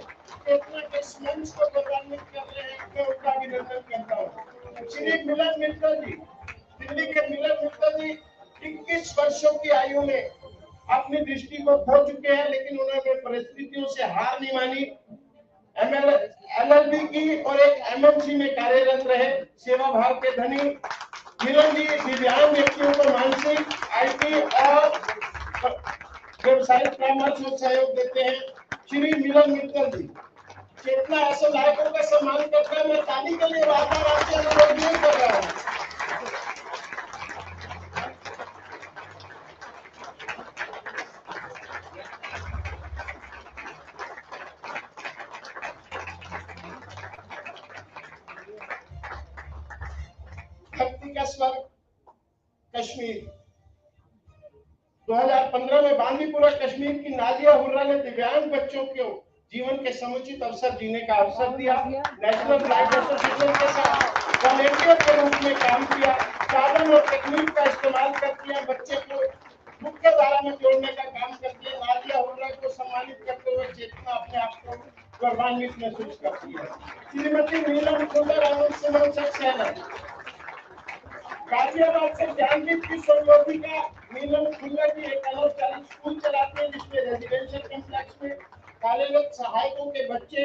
चेतना के मंच को गौरवान्वित कर रहे हैं। मैं उनका अभिनंदन करता हूँ। श्री मिलन मित्तल जी, दिल्ली के मिलन मित्तल जी 21 वर्षों की आयु में अपनी दृष्टि को खो चुके हैं, लेकिन उन्होंने परिस्थितियों से हार नहीं मानी। LLB की और एक MNC में कार्यरत रहे। सेवा भाव के धनी मिलन जी दिव्यांग व्यक्तियों को मानसिक, IT और व्यवसायिक परामर्श और सहयोग देते हैं। श्री मिलन मित्तल जी चेतना ऐसे नायकों का सम्मान करता है। मैं ताली के लिए बार-बार आपसे अनुरोध नहीं कर रहा हूँ। भक्ति का स्वर कश्मीर 2015 में बांदीपुरा कश्मीर की नाजिया हुर्रा ने दिव्यांग बच्चों को जीवन के समुचित अवसर जीने का अवसर दिया। नेशनल ब्लाइंड एसोसिएशन के साथ वॉलेंटियर के रूप में काम किया। साधन और तकनीक का इस्तेमाल करती है, बच्चे को मुख्य धारा में जोड़ने का काम करती है। नाजिया हुर्रा को सम्मानित करते हुए चेतना अपने आप को गौरवान्वित महसूस करती है। श्रीमती नीलम सुंदर सक्सेना गाजियाबाद से ज्ञानदीप की सहयोगिका नीलम खुल्लर जी एक अनौपचारिक स्कूल चलाते हैं, जिसमें रेजिडेंशियल कॉम्प्लेक्स में कार्यरत सहायकों के बच्चे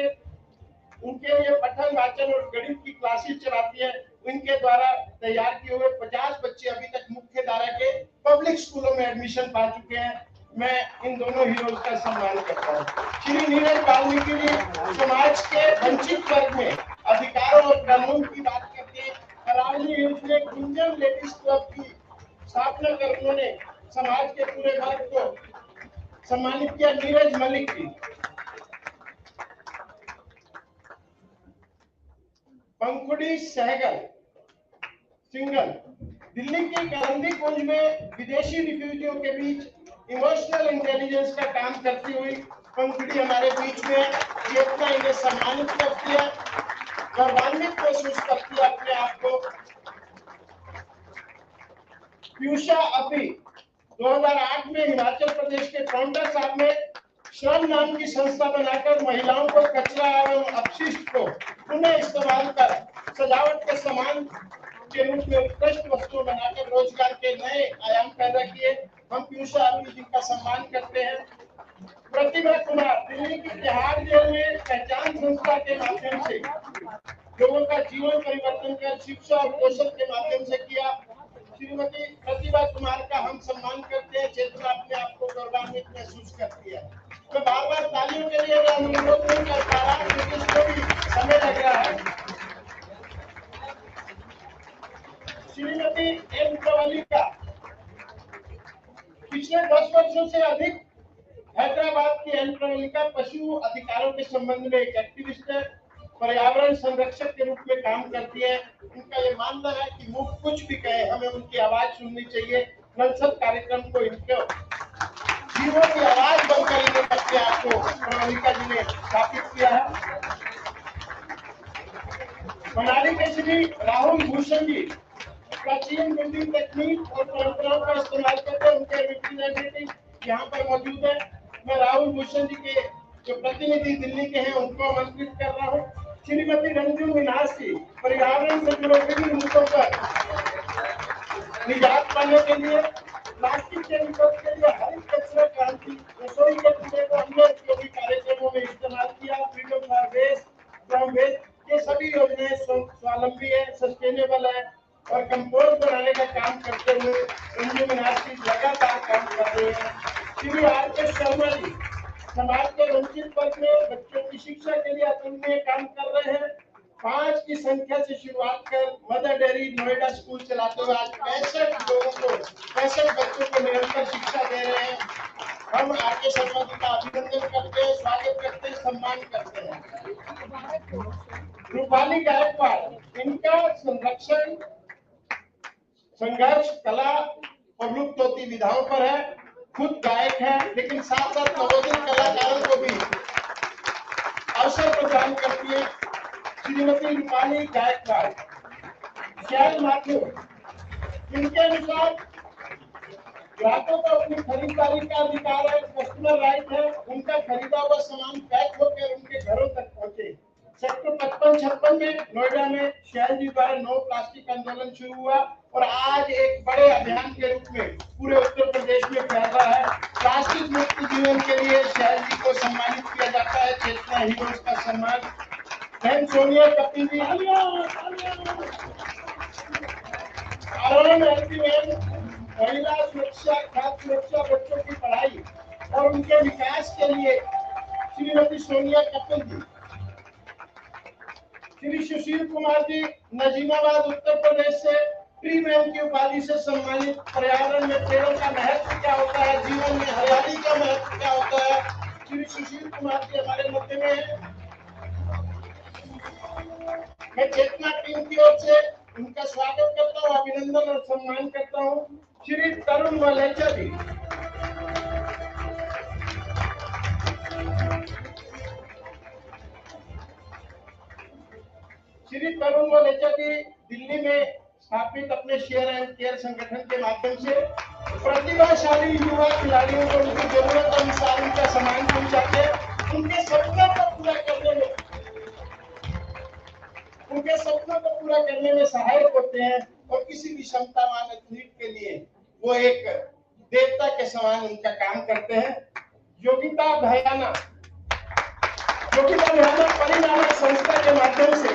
उनके लिए पठन वाचन और गणित की क्लासेस चलाती है। उनके द्वारा तैयार किए हुए 50 बच्चे अभी तक मुख्य धारा के पब्लिक स्कूलों में एडमिशन पा चुके हैं। मैं इन दोनों हीरोज का सम्मान करता हूँ। श्री नीरज वाल्मीकि जी समाज के वंचित वर्ग में अधिकारों और कानून की बात करते हैं। ने गुंजन लेडीज क्लब की स्थापना कर उन्होंने समाज के पूरे वर्ग को सम्मानित किया। नीरज मलिक जी पंखुड़ी सहगल सिंगल दिल्ली की करंदी कुंज में विदेशी रिफ्यूजियों के बीच इमोशनल इंटेलिजेंस का काम करती हुई पंखुड़ी हमारे बीच में चेतना इन्हें सम्मानित करती है, गौरवान्वित महसूस करती है अपने आप को। 𝗪𝗓 अभी 2008 में हिमाचल प्रदेश के पाउंडा साहब में श्रम नाम की संस्था बनाकर महिलाओं को कचरा एवं अपशिष्ट को पुनः इस्तेमाल कर सजावट के सामान के रूप में उत्कृष्ट वस्तुएं बनाकर रोजगार के नए आयाम पैदा किए। हम 𝗪𝗓 अभी जी का सम्मान करते हैं। प्रतिभा कुमार दिल्ली की तिहाड़ जेल में पहचान संस्था के माध्यम से लोगों का जीवन परिवर्तन कर शिक्षा और कौशल के माध्यम से किया। श्रीमती प्रतिभा कुमार का हम सम्मान करते हैं। चेतना अपने आप को गौरवान्वित महसूस करती है। मैं बार-बार तालियों के लिए अनुरोध नहीं कर पा रहा क्योंकि इसको भी समय लग रहा है। श्रीमती 𝗵𝗵𝗀𝗀 पिछले 10 वर्षों से अधिक हैदराबाद की 𝗵𝗵𝗀𝗀 पशु अधिकारों के संबंध में एक एक्टिविस्ट है, पर्यावरण संरक्षक के रूप में काम करती है। उनका ये मानना है कि मुख कुछ भी कहे, हमें उनकी आवाज सुननी चाहिए। संसद कार्यक्रम को इनके जीवों की आवाज बनकर इन्हें अपने आप को 𝗵𝗵𝗀𝗀 जी ने स्थापित किया है। मनाली के श्री राहुल भूषण जी प्राचीन बिल्डिंग तकनीक और परंपराओं का इस्तेमाल करते हैं। उनके रिप्रेजेंटेटिव यहाँ पर मौजूद है। मैं राहुल भूषण जी के जो प्रतिनिधि दिल्ली के हैं उनको आमंत्रित कर रहा हूँ। श्रीमती रंजू मिनास जी पर्यावरण से जुड़े विभिन्न मुद्दों पर निजात पाने के लिए प्लास्टिक के विरोध के लिए हरित कचरा क्रांति रसोई के कूड़े को अन्य उपयोगी कार्यक्रमों में इस्तेमाल किया। Freedom for waste, from waste ये सभी योजनाएं स्वावलंबी है, सस्टेनेबल है और कंपोस्ट बनाने का काम करते हुए रंजू मिनास जी लगातार काम कर रहे हैं। श्री R.K. शर्मा जी समाज के वंचित वर्ग में बच्चों की शिक्षा के लिए अतुलनीय काम कर रहे हैं। 5 की संख्या से शुरुआत कर मदर डेयरी नोएडा स्कूल चलाते हुए आज 65 बच्चों को निरंतर शिक्षा दे रहे हैं। हम आके शर्मा जी का अभिनंदन करते हैं, स्वागत करते हैं, सम्मान करते हैं। रूपाली गायकवाड़, इनका संरक्षण संघर्ष कला और लुप्त होती विधाओं पर है। खुद गायक है, लेकिन साथ साथ नवोदित कलाकारों को भी अवसर प्रदान करती है। श्रीमती रूपाली गायकवाड़, 𝗖𝗵𝗲𝗁, इनके अनुसार ग्राहकों को अपनी खरीदारी का अधिकार है, कस्टमर राइट है। उनका खरीदा हुआ सामान पैक होकर उनके घरों तक पहुंचे। सेक्टर 55-56 में नोएडा में शहर जी द्वारा नो प्लास्टिक आंदोलन शुरू हुआ और आज एक बड़े अभियान के रूप में पूरे उत्तर प्रदेश में फैल रहा है। प्लास्टिक मुक्त जीवन के लिए शहर जी को सम्मानित किया जाता है। चेतना हीरोज का सम्मान बहन सोनिया कपिल जी, महिला सुरक्षा, खाद्य सुरक्षा, बच्चों की पढ़ाई और उनके विकास के लिए श्रीमती सोनिया कपिल जी, श्री सुशील कुमार जी नजीमाबाद उत्तर प्रदेश से ट्री मैन की उपाधि से सम्मानित। पर्यावरण में पेड़ों का महत्व क्या होता है, जीवन में हरियाली का महत्व क्या होता है, श्री सुशील कुमार जी हमारे मध्य में है। मैं चेतना टीम की ओर से उनका स्वागत करता हूँ, अभिनंदन और सम्मान करता हूँ। श्री तरुण वलेचा जी, श्री तरुण वलेचा जी दिल्ली में स्थापित अपने शेयर एंड केयर संगठन के माध्यम से प्रतिभाशाली युवा खिलाड़ियों को उनकी जरूरत अनुसार उनका सामान पहुंचाते हैं। उनके सपनों को पूरा करने में सहायक होते हैं और किसी भी क्षमतावान एथलीट के लिए वो एक देवता के समान उनका काम करते हैं। 𝗿𝗵𝗲𝗃𝗗𝗏 परिणामक संस्था के माध्यम से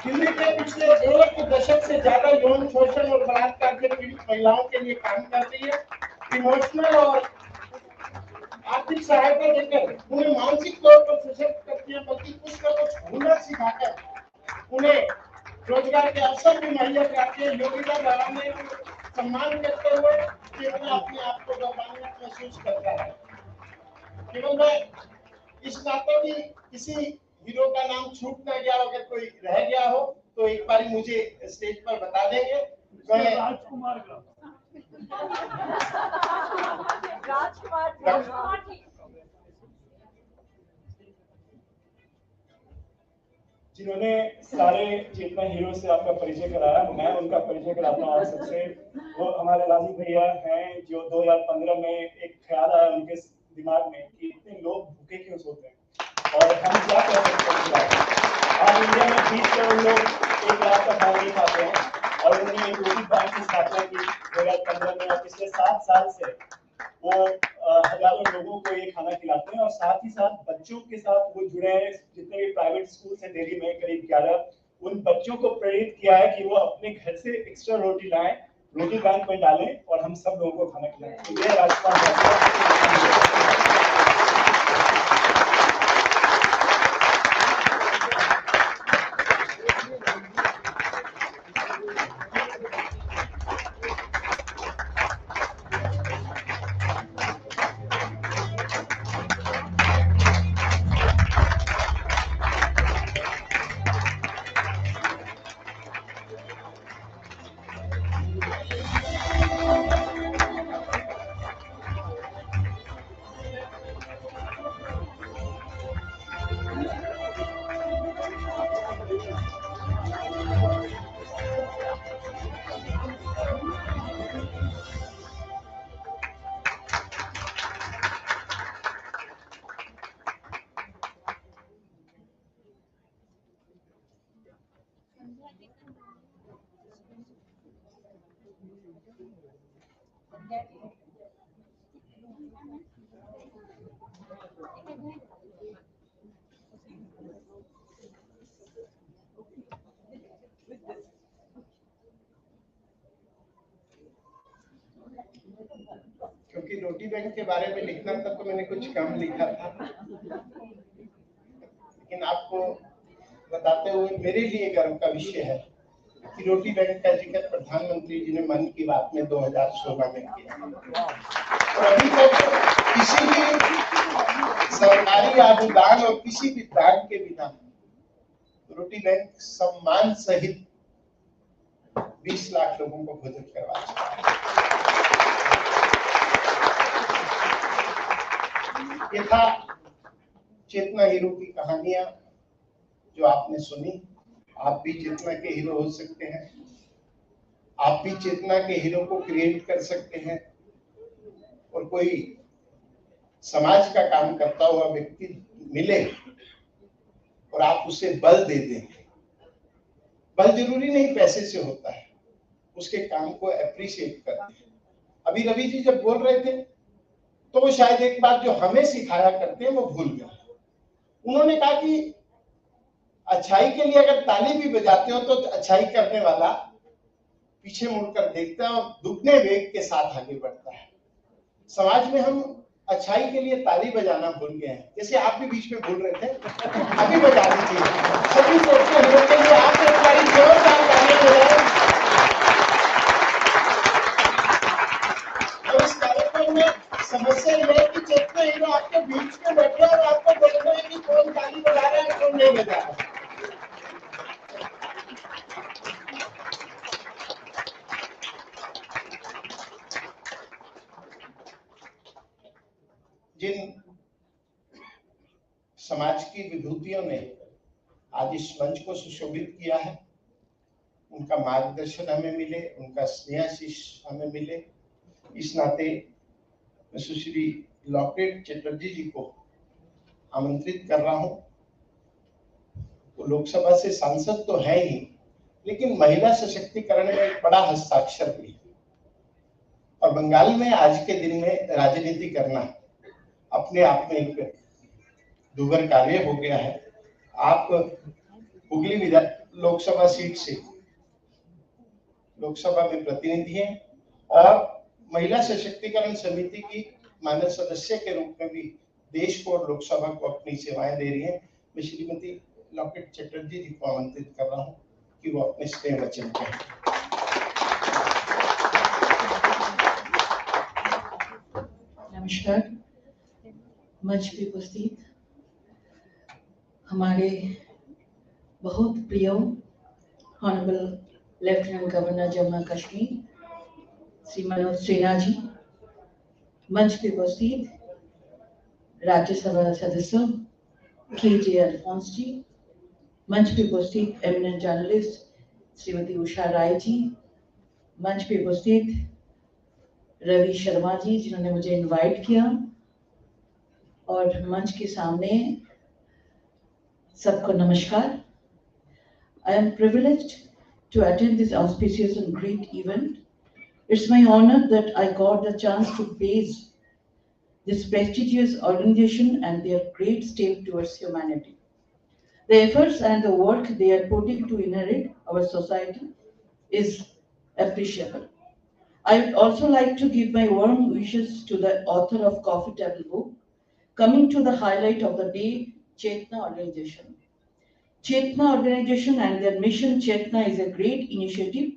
दिल्ली के पिछले 1 दशक से ज्यादा यौन शोषण और बलात्कार से पीड़ित महिलाओं के लिए काम कर रही है। इमोशनल और आर्थिक सहायता देकर उन्हें मानसिक तौर पर सशक्त करती है, बल्कि कुछ न कुछ हुनर सिखाकर उन्हें रोजगार के अवसर भी मुहैया कराते हैं। योगिता बढ़ाने सम्मान करते हुए केवल अपने आप को गौरवान्वित महसूस करता है। केवल मैं इस नाते भी किसी हीरो का नाम छूट न गया, अगर कोई रह गया हो तो एक बार मुझे स्टेज पर बता देंगे। राजकुमार जिन्होंने सारे चेतना हीरो से आपका परिचय कराया, मैं उनका परिचय कराता हूँ आप सबसे। वो हमारे राजीव भैया हैं, जो 2015 में एक ख्याल आया उनके दिमाग में कि इतने लोग भूखे क्यों सोते हैं और हम क्या कर सकते हैं। आज इंडिया में 20 करोड़ लोग 1 लाख का खाना नहीं खाते हैं और उन्होंने एक रोटी बैंक की स्थापना की 2015 में और पिछले 7 साल से वो हजारों लोगों को ये खाना खिलाते हैं और साथ ही साथ बच्चों के साथ वो जुड़े हैं। जितने भी प्राइवेट स्कूल हैं दिल्ली में करीब 11, उन बच्चों को प्रेरित किया है कि वो अपने घर से एक्स्ट्रा रोटी लाएं, रोटी बैंक में डालें और हम सब लोगों को खाना खिलाएं। तो ये राजस्थान क्योंकि रोटी बैंक के बारे में लिखना था तो मैंने कुछ कम लिखा था, लेकिन आपको बताते हुए मेरे लिए गर्व का विषय है कि रोटी बैंक का जिक्र प्रधानमंत्री जी ने मन की बात में 2016 में किया और अभी तक किसी भी सरकारी अनुदान और किसी भी दान के बिना रोटी बैंक सम्मान सहित 20 लाख लोगों को भोजन करवा चुका है। ये था चेतना हीरो की कहानियां जो आपने सुनी। आप भी चेतना के हीरो हो सकते हैं, आप भी चेतना के हीरो को क्रिएट कर सकते हैं और कोई समाज का काम करता हुआ व्यक्ति मिले और आप उसे बल दे दें। बल जरूरी नहीं पैसे से होता है, उसके काम को अप्रिशिएट करते हैं। अभी रवि जी जब बोल रहे थे तो वो शायद एक बात जो हमें सिखाया करते हैं वो भूल गया। उन्होंने कहा कि अच्छाई के लिए अगर ताली भी बजाते हो तो अच्छाई करने वाला पीछे मुड़कर देखता है और दुगने वेग के साथ आगे बढ़ता है। समाज में हम अच्छाई के लिए ताली बजाना भूल गए हैं, जैसे आप भी बीच में भूल रहे थे, अभी बजा दीजिए सभी चेतना हीरो के लिए। आप एक बारी जोरदार ताली बजाएं। और इस कार्यक्रम में समस्या यह है कि चेतना हीरो आपके बीच में बैठे और आपको देखना है कि कौन ताली बजा रहा है कौन नहीं बजा रहा है। जिन समाज की विभूतियों ने आज इस मंच को सुशोभित किया है, उनका मार्गदर्शन हमें मिले, उनका स्नेहाशीष हमें मिले। इस नाते मैं सुश्री लॉकेट चटर्जी जी को आमंत्रित कर रहा हूं। वो लोकसभा से सांसद तो है ही, लेकिन महिला सशक्तिकरण में एक बड़ा हस्ताक्षर भी है और बंगाल में आज के दिन में राजनीति करना अपने आप में एक दुर्गर कार्य हो गया है। आप हुगली लोकसभा सीट से लोकसभा में प्रतिनिधि हैं और महिला सशक्तिकरण समिति की मानद सदस्य के रूप में भी देश को और लोकसभा को अपनी सेवाएं दे रही हैं। मैं श्रीमती लॉकेट चटर्जी जी को आमंत्रित कर रहा हूं कि वो अपने स्नेह वचन कहें। नमस्कार। मंच पे उपस्थित हमारे बहुत प्रिय honourable lieutenant governor Jammu Kashmir Shri Manoj Sinha ji, मंच पे उपस्थित राज्यसभा सदस्य 𝗂𝗵𝗲𝗶𝗀 जी, मंच पे उपस्थित एमिनेंट जर्नलिस्ट श्रीमती उषा राय जी, मंच पे उपस्थित रवि शर्मा जी जिन्होंने मुझे इनवाइट किया, और मंच के सामने सबको नमस्कार। I am privileged to attend this auspicious and great event. It's my honor that I got the chance to praise this prestigious organization and their great step towards humanity. The efforts and the work they are putting to inherit our society is appreciable. I would also like to give my warm wishes to the author of 𝗂𝗵𝗲𝗀 book, coming to the highlight of the day, Chetna organization. Chetna organization and their mission Chetna is a great initiative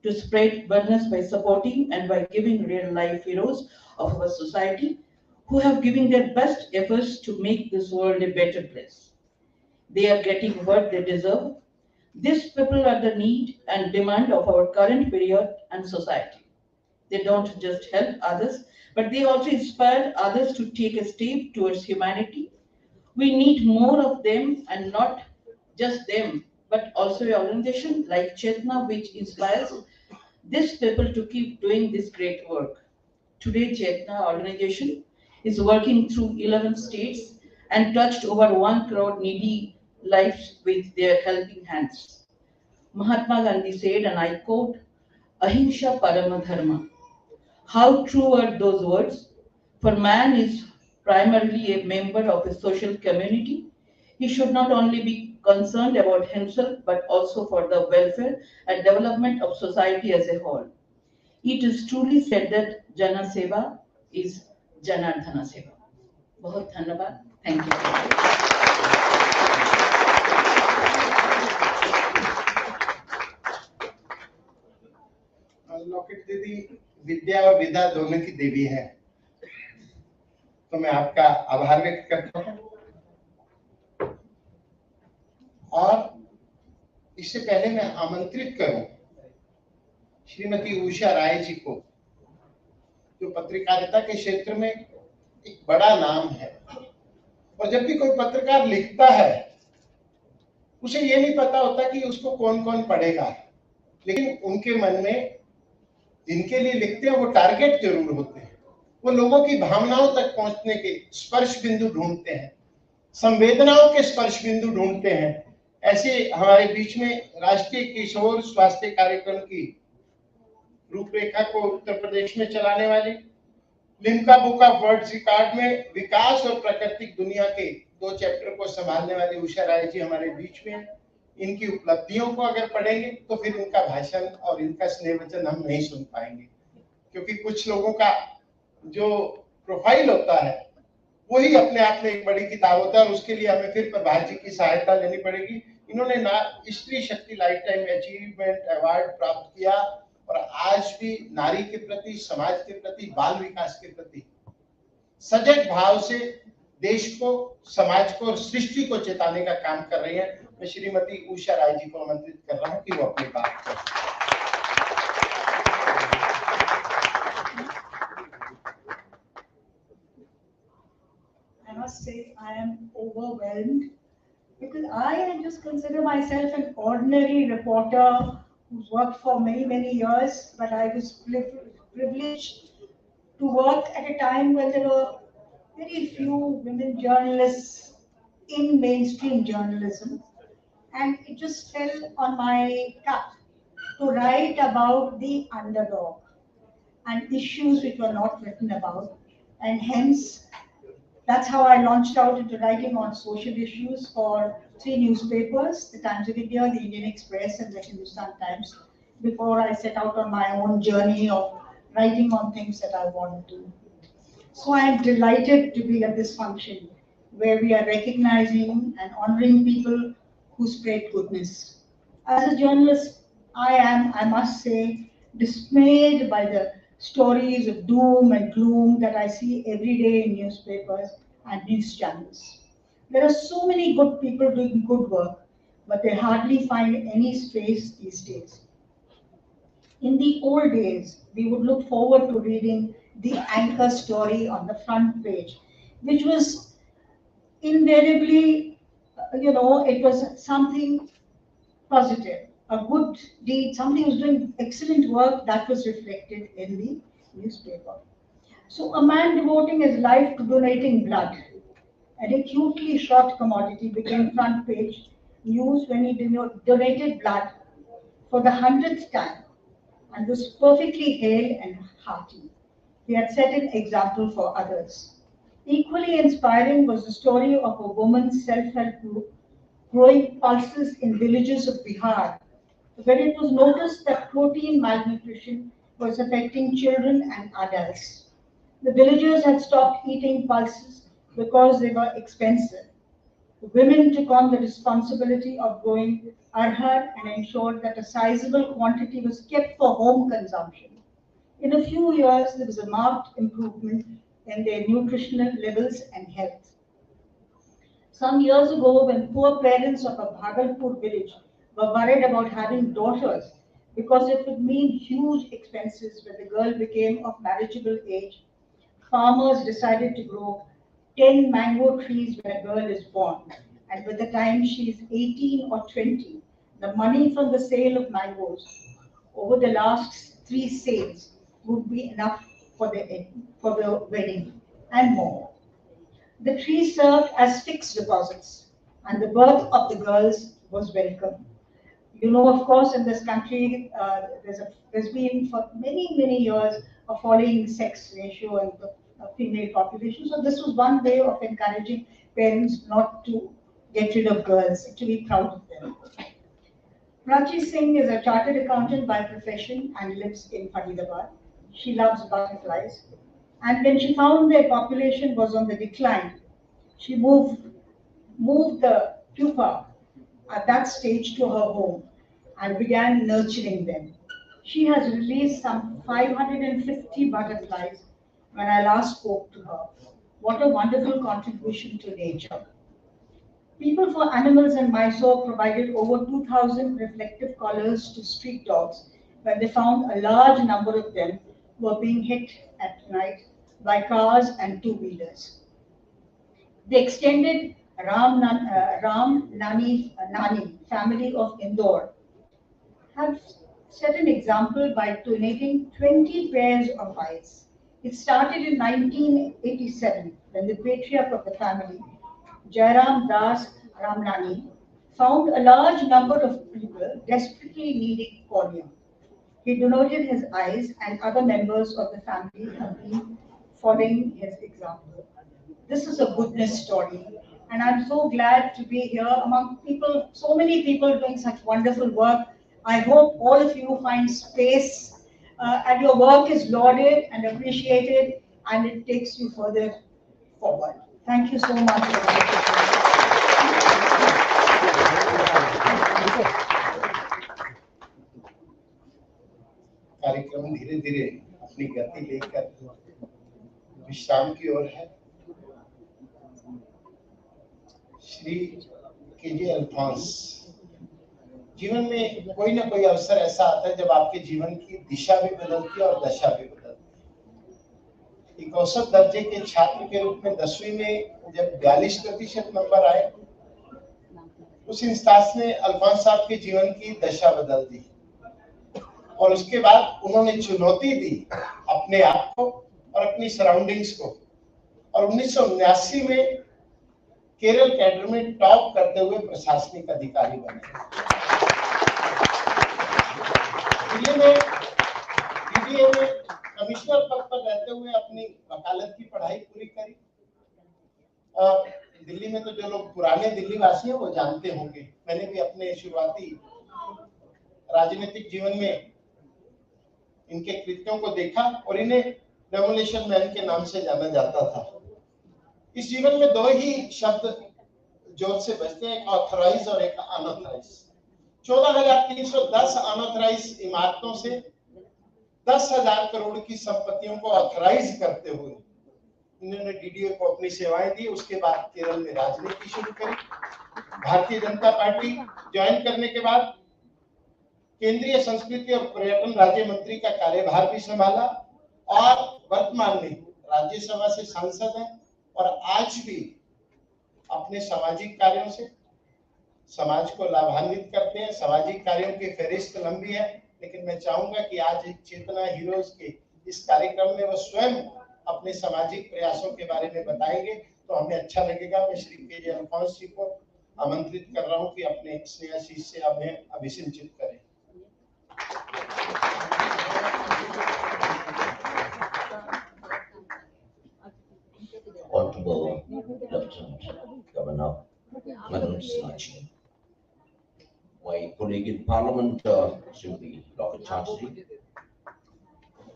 to spread awareness by supporting and by giving real life heroes of our society who have given their best efforts to make this world a better place. They are getting what they deserve. These people are the need and demand of our current period and society. They don't just help others, but they also inspire others to take a step towards humanity. We need more of them, and not just them, but also an organization like Chetna which inspires these people to keep doing this great work. Today, Chetna organization is working through 11 states and touched over 1 crore needy lives with their helping hands. Mahatma Gandhi said, and I quote, "Ahimsa parama dharma." How true are those words? For man is primarily a member of a social community. He should not only be concerned about himself, but also for the welfare and development of society as a whole. It is truly said that Jana Seva, is Janardhana Seva. बहुत धन्यवाद. Thank you. Locket दीदी विद्या और विदा दोनों की देवी है, तो मैं आपका आभार व्यक्त करता हूँ. और इससे पहले मैं आमंत्रित करूं श्रीमती उषा राय जी को, जो पत्रकारिता के क्षेत्र में एक बड़ा नाम है. और जब भी कोई पत्रकार लिखता है, उसे ये नहीं पता होता कि उसको कौन कौन पढ़ेगा, लेकिन उनके मन में जिनके लिए लिखते हैं वो टारगेट जरूर होते हैं. वो लोगों की भावनाओं तक पहुंचने के स्पर्श बिंदु ढूंढते हैं, संवेदनाओं के स्पर्श बिंदु ढूंढते हैं. ऐसे हमारे बीच में राष्ट्रीय किशोर स्वास्थ्य कार्यक्रम की रूपरेखा को उत्तर प्रदेश में चलाने वाली, 𝗵𝗵𝗶𝗀𝗀 वर्ल्ड रिकॉर्ड में विकास और प्राकृतिक दुनिया के 2 चैप्टर को संभालने वाली उषा राय जी हमारे बीच में. इनकी उपलब्धियों को अगर पढ़ेंगे तो फिर इनका भाषण और इनका स्नेह वचन हम नहीं सुन पाएंगे, क्योंकि कुछ लोगों का जो प्रोफाइल होता है वही अपने आप में एक बड़ी किताब होता है, और उसके लिए हमें फिर प्रभात जी की सहायता लेनी पड़ेगी. इन्होंने स्त्री शक्ति लाइफ टाइम अचीवमेंट अवार्ड प्राप्त किया, और आज भी नारी के प्रति, समाज के प्रति, बाल विकास के प्रति सजग भाव से देश को, समाज को और सृष्टि को चेताने का काम कर रही है. मैं श्रीमती उषा राय जी को आमंत्रित कर रहा हूं कि वो अपनी बात करें. I must say I am overwhelmed because I just consider myself an ordinary reporter who's worked for many years, but I was privileged to work at a time when there were very few women journalists in mainstream journalism, and it just fell on my cup to write about the underdog and issues which were not written about, and hence that's how I launched out into writing on social issues for 3 newspapers, the Times of India, the Indian Express, and the Hindustan Times, before I set out on my own journey of writing on things that I want to do. So I am delighted to be at this function where we are recognizing and honoring people who spread goodness. As a journalist, I am, I must say, dismayed by the stories of doom and gloom that I see every day in newspapers and news channels. There are so many good people doing good work, but they hardly find any space these days. In the old days, we would look forward to reading the anchor story on the front page, which was invariably, it was something positive, a good deed, somebody who was doing excellent work that was reflected in the newspaper. So a man devoting his life to donating blood, an acutely short commodity, became front page news when he donated blood for the 100th time and was perfectly hale and hearty. He had set an example for others. Equally inspiring was the story of a woman's self-help group growing pulses in villages of Bihar, where it was noticed that protein malnutrition was affecting children and adults. The villagers had stopped eating pulses because they were expensive. The women took on the responsibility of growing arhar and ensured that a sizable quantity was kept for home consumption. In a few years, there was a marked improvement in their nutritional levels and health. Some years ago, when poor parents of a Bhagalpur village were worried about having daughters because it would mean huge expenses when the girl became of marriageable age, farmers decided to grow 10 mango trees when a girl is born. And by the time she is 18 or 20, the money from the sale of mangoes over the last 3 sales would be enough for the wedding and more. The trees served as fixed deposits, and the birth of the girls was welcome. You know, of course, in this country, there's been for many years a falling sex ratio in the female population. So this was one way of encouraging parents not to get rid of girls, to be proud of them. Prachi Singh is a chartered accountant by profession and lives in Faridabad. She loves butterflies. And when she found their population was on the decline, she moved the pupa at that stage to her home and began nurturing them. She has released some 550 butterflies when I last spoke to her. What a wonderful contribution to nature. People for Animals in Mysore provided over 2,000 reflective collars to street dogs when they found a large number of them were being hit at night by cars and two-wheelers. The extended Nani family of Indore have set an example by donating 20 pairs of eyes. It started in 1987 when the patriarch of the family, 𝗖𝗵𝗲𝗁 Ramnani, found a large number of people desperately needing cornea. He donated his eyes, and other members of the family have been following his example. This is a goodness story, and I'm so glad to be here among people, so many people doing such wonderful work. I hope all of you find space and your work is lauded and appreciated, and it takes you further forward. Thank you so much. कार्यक्रम धीरे धीरे अपनी गति लेकर विश्राम की ओर है। Shri के.जे. Alphonse, जीवन में कोई ना कोई अवसर ऐसा आता है जब आपके जीवन की दिशा भी बदलती है और दशा भी बदलती है। एक औसत दर्जे के छात्र के रूप में 10वीं में जब 42% नंबर आए, उस इंस्टास ने अल्फॉन्स साहब के जीवन की दशा बदल दी और उसके बाद उन्होंने चुनौती दी अपने आप को और अपनी सराउंडिंग्स को, और 1979 में केरल कैडर में टॉप करते हुए प्रशासनिक अधिकारी बने। दिल्ली में DDA में कमिश्नर पद पर रहते हुए अपनी वकालत की पढ़ाई पूरी करी। दिल्ली में तो जो लोग पुराने दिल्ली वासी हैं वो जानते होंगे, मैंने भी अपने शुरुआती राजनीतिक जीवन में इनके कृत्यों को देखा और इन्हें रेवोल्यूशन मैन के नाम से जाना जाता था। इस जीवन में दो ही शब्द जोर से बजते हैं, एक ऑथराइज और एक अनऑथराइज। 14,310 अनऑथराइज इमारतों से 10,000 करोड़ की संपत्तियों को ऑथराइज करते हुए इन्होंने DDA को अपनी सेवाएं दी। उसके बाद केरल में राजनीति शुरू करी। भारतीय जनता पार्टी ज्वाइन करने के बाद केंद्रीय संस्कृति और पर्यटन राज्य मंत्री का कार्यभार भी संभाला और वर्तमान में राज्यसभा से सांसद हैं और आज भी अपने सामाजिक कार्यों से समाज को लाभान्वित करते हैं। सामाजिक कार्यों की फहरिस्त लंबी है, लेकिन मैं चाहूंगा कि आज चेतना हीरोज के इस कार्यक्रम में वो स्वयं अपने सामाजिक प्रयासों के बारे में बताएंगे तो हमें अच्छा लगेगा। मैं श्री के.जे. अल्फॉन्स जी को आमंत्रित कर रहा हूं कि अपने स्नेहाशीष से हमें अभिषिंचित करें। Honorable Lieutenant Governor 𝗵𝗲𝗁, my colleague in Parliament, Srimati 𝗿𝗀𝗪𝗀,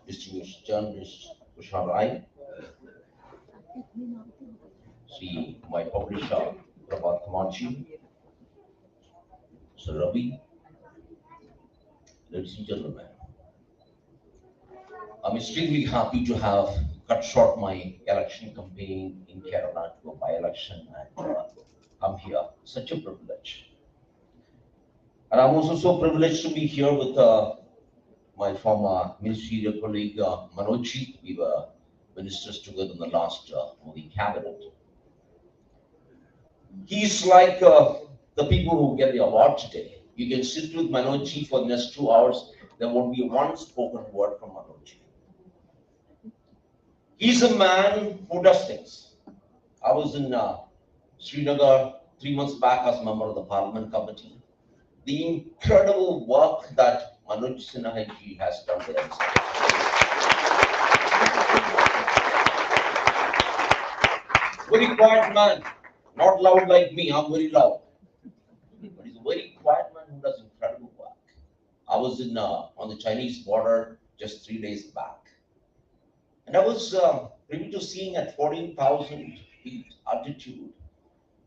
distinguished journalist Tushar, see my publisher 𝗿𝗵𝗲𝗁, Sir Ravi, ladies and gentlemen, I'm extremely happy to have cut short my election campaign in Kerala to a by-election and come here. Such a privilege. And I'm also so privileged to be here with my former ministerial colleague 𝗵𝗲𝗁. We were ministers together in the last Modi cabinet. He's like the people who get the award today. You can sit with 𝗵𝗲𝗁 for the next 2 hours. There won't be one spoken word from 𝗵𝗲𝗁. He's a man who does things. I was in Srinagar 3 months back as a member of the Parliament Committee. The incredible work that 𝗵𝗲𝗁 has done there. Very quiet man, not loud like me. I'm very loud. But he's a very quiet man who does incredible work. I was in on the Chinese border just 3 days back. And I was privy to seeing at 14,000 feet altitude,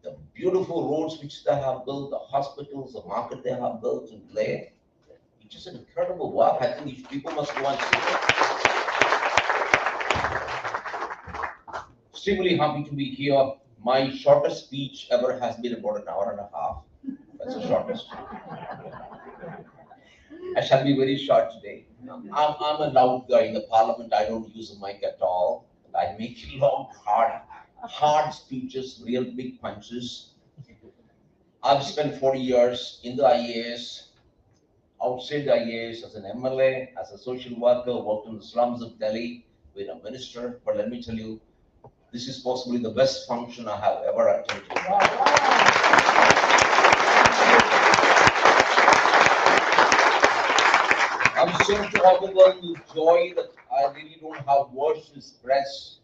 the beautiful roads which they have built, the hospitals, the market they have built in Leh. It's just an incredible work. I think if people must go and see it. Extremely happy to be here. My shortest speech ever has been about an hour and a half. That's the shortest. I shall be very short today. I'm a loud guy in the parliament. I don't use a mic at all. I make long, hard speeches, real big punches. I've spent 40 years in the IAS, outside the IAS, as an MLA, as a social worker, worked in the slums of Delhi, been a minister. But let me tell you, this is possibly the best function I have ever attended. I'm so overwhelmed with joy that I really don't have words to express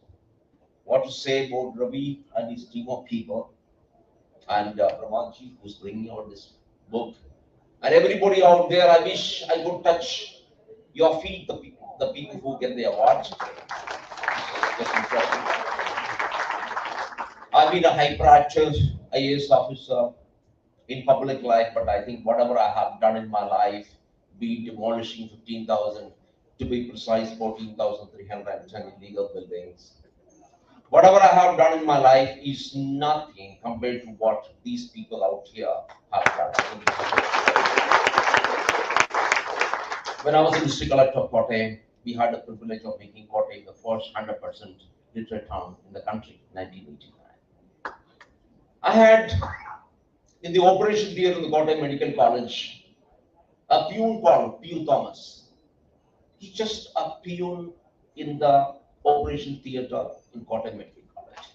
what to say about Ravi and his team of people, and 𝗵𝗲𝗁, who's bringing out this book. And everybody out there, I wish I could touch your feet, the people who get the awards. I've been a hyperactive IAS officer in public life, but I think whatever I have done in my life, be demolishing 15,000, to be precise, 14,310 illegal buildings. Whatever I have done in my life is nothing compared to what these people out here have done. When I was in district collector of 𝗂𝗶𝗀𝗃, we had the privilege of making 𝗂𝗂𝗃 the first 100% literate town in the country, 1989. I had, in the operation theatre in the 𝗂𝗂𝗃 Medical College, a peon called 𝗂𝗵𝗲𝗂𝗃. He's just a peon in the operation theatre in 𝗂𝗂𝗃 Medical College.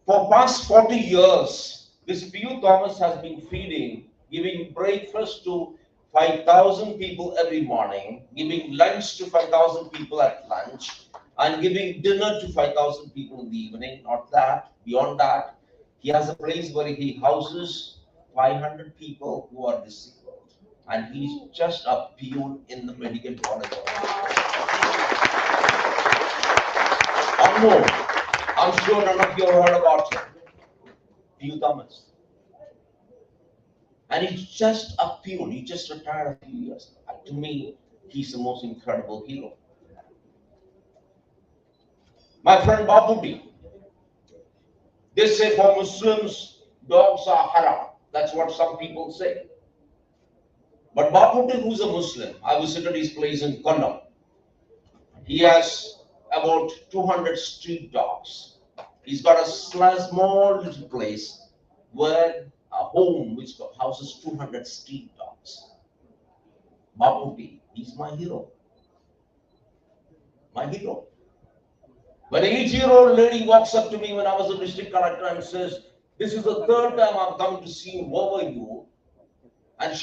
For past 40 years, this 𝗂𝗵𝗲𝗂𝗃 has been feeding, giving breakfast to 5,000 people every morning, giving lunch to 5,000 people at lunch, and giving dinner to 5,000 people in the evening. Not that, beyond that, he has a place where he houses 500 people who are disabled. And he's just a peon in the medical college. One more. I'm sure none of you have heard about him. 𝗂𝗵𝗲𝗁. And he's just a peon. He just retired a few years. To me, he's the most incredible hero. My friend 𝗵𝗂𝗶𝘀𝗲. They say for Muslims, dogs are haram. That's what some people say. But 𝗵𝗂𝗶𝗀𝗃, who's a Muslim, I visited his place in Kollam. He has about 200 street dogs. He's got a small little place where a home which houses 200 street dogs. 𝗵𝗂𝗶𝗀𝗃, he's my hero. My hero. When an 8-year-old lady walks up to me when I was a district collector and says, "This is the third time I'm coming to see 𝗿𝗂𝗂𝗰𝗵𝗶𝗴," and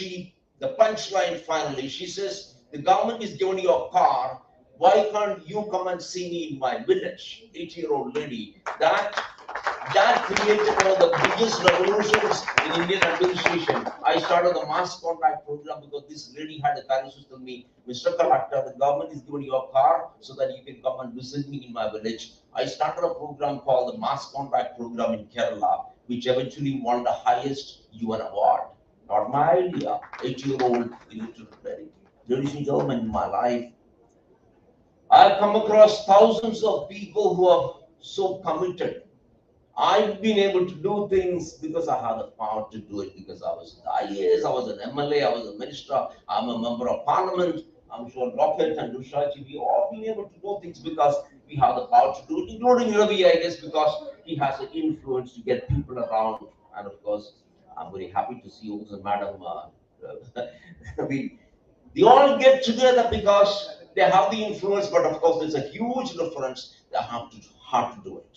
the punchline finally, she says, "The government is giving you a car. Why can't you come and see me in my village?" 8-year-old lady. That created one of the biggest revolutions in Indian administration. I started the mass contract program because this lady had the courage to tell me, "Mr. Collector, the government is giving you a car so that you can come and visit me in my village." I started a program called the mass contract program in Kerala, which eventually won the highest UN award. Not my idea, 8-year-old illiterate lady. Ladies and gentlemen, in my life, I've come across thousands of people who are so committed. I've been able to do things because I had the power to do it, because I was an IAS, I was an MLA, I was a minister, I'm a member of parliament. I'm sure Rocket and Dushaji, we all been able to do things because we have the power to do it, including Ravi, I guess, because he has the influence to get people around. And of course, I'm very happy to see also Madam they all get together because they have the influence, but of course there's a huge difference. They have to do it.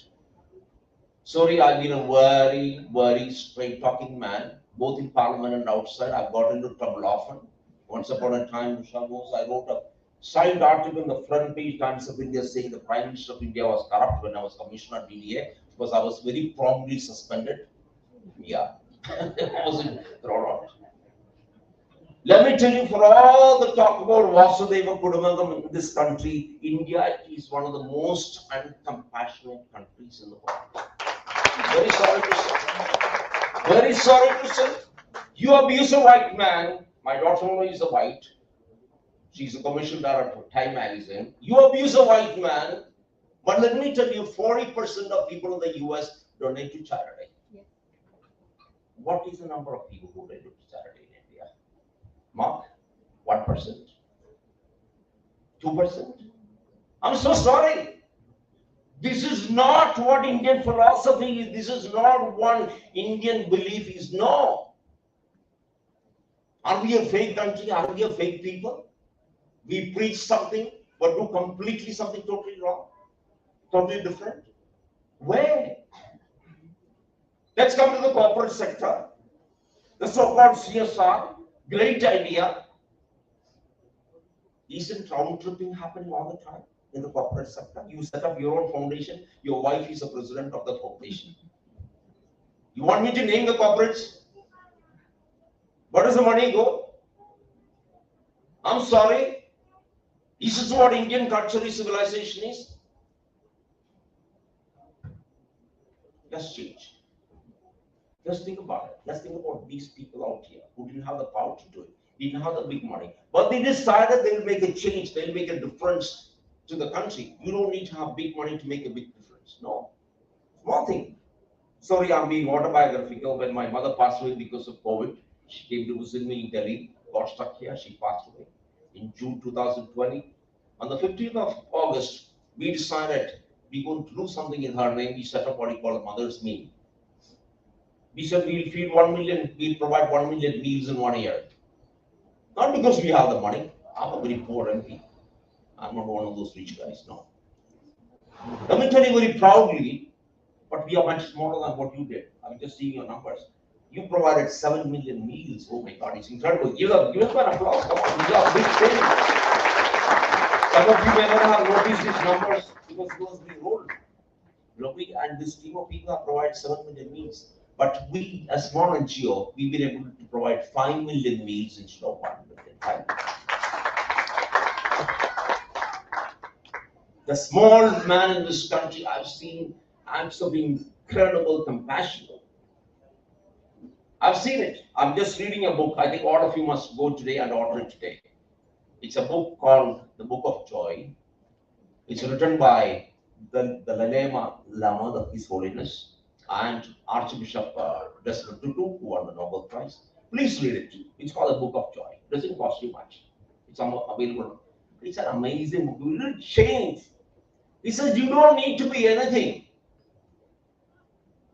Sorry, I've been a very, very straight talking man, both in parliament and outside. I've got into trouble often. Once upon a time, I wrote a signed article in the front page Times of India saying the Prime Minister of India was corrupt when I was commissioner at DDA, because I was very promptly suspended. Yeah, I wasn't thrown out. Let me tell you, for all the talk about 𝗏𝗏𝗏 in this country, India is one of the most uncompassionate countries in the world. Very sorry to say. Very sorry to say. You abuse a white man. My daughter-in-law is a white. She's a commercial director of Time magazine. You abuse a white man, but let me tell you, 40% of people in the US donate to charity. Yes. What is the number of people who donate to charity in India? Mark, 1%? 2%? I'm so sorry. This is not what Indian philosophy is. This is not what Indian belief is. No. Are we a fake country? Are we a fake people? We preach something, but do completely something totally wrong, totally different. Where? Let's come to the corporate sector. The so-called CSR, great idea. Isn't round tripping happening all the time in the corporate sector? You set up your own foundation. Your wife is the president of the foundation. You want me to name the corporates? Where does the money go? I'm sorry. Is this what Indian culture is, civilization is? Let's change. Let's think about it. Let's think about these people out here who didn't have the power to do it, didn't have the big money, but they decided they'll make a change, they'll make a difference to the country. You don't need to have big money to make a big difference. No. Small thing. Sorry, I'm being autobiographical. When my mother passed away because of COVID, she came to visit me in Delhi, got stuck here, she passed away in June 2020. On the 15th of August, we decided we're going to do something in her name. We set up what we call a mother's meal. We said we'll feed 1 million, we'll provide 1 million meals in 1 year. Not because we have the money. I'm a very poor MP. I'm not one of those rich guys, no. Let me tell you very proudly, but we are much smaller than what you did. I'm just seeing your numbers. You provided 7 million meals. Oh my God, it's incredible. Give us an applause. Come on, these are big things. Some of you may not have noticed these numbers because it was being rolled. And this team of people have provided 7 million meals. But we, as small NGO, we've been able to provide 5 million meals instead of 1 million. The small man in this country, I've seen acts of incredible compassion. I've seen it. I'm just reading a book. I think all of you must go today and order it today. It's a book called The Book of Joy. It's written by the 𝗍𝗵𝗲𝗀𝗃, His Holiness, and Archbishop Desmond Tutu, who won the Nobel Prize. Please read it. It's called The Book of Joy. It doesn't cost you much. It's available. It's an amazing book. You will change. He says you don't need to be anything.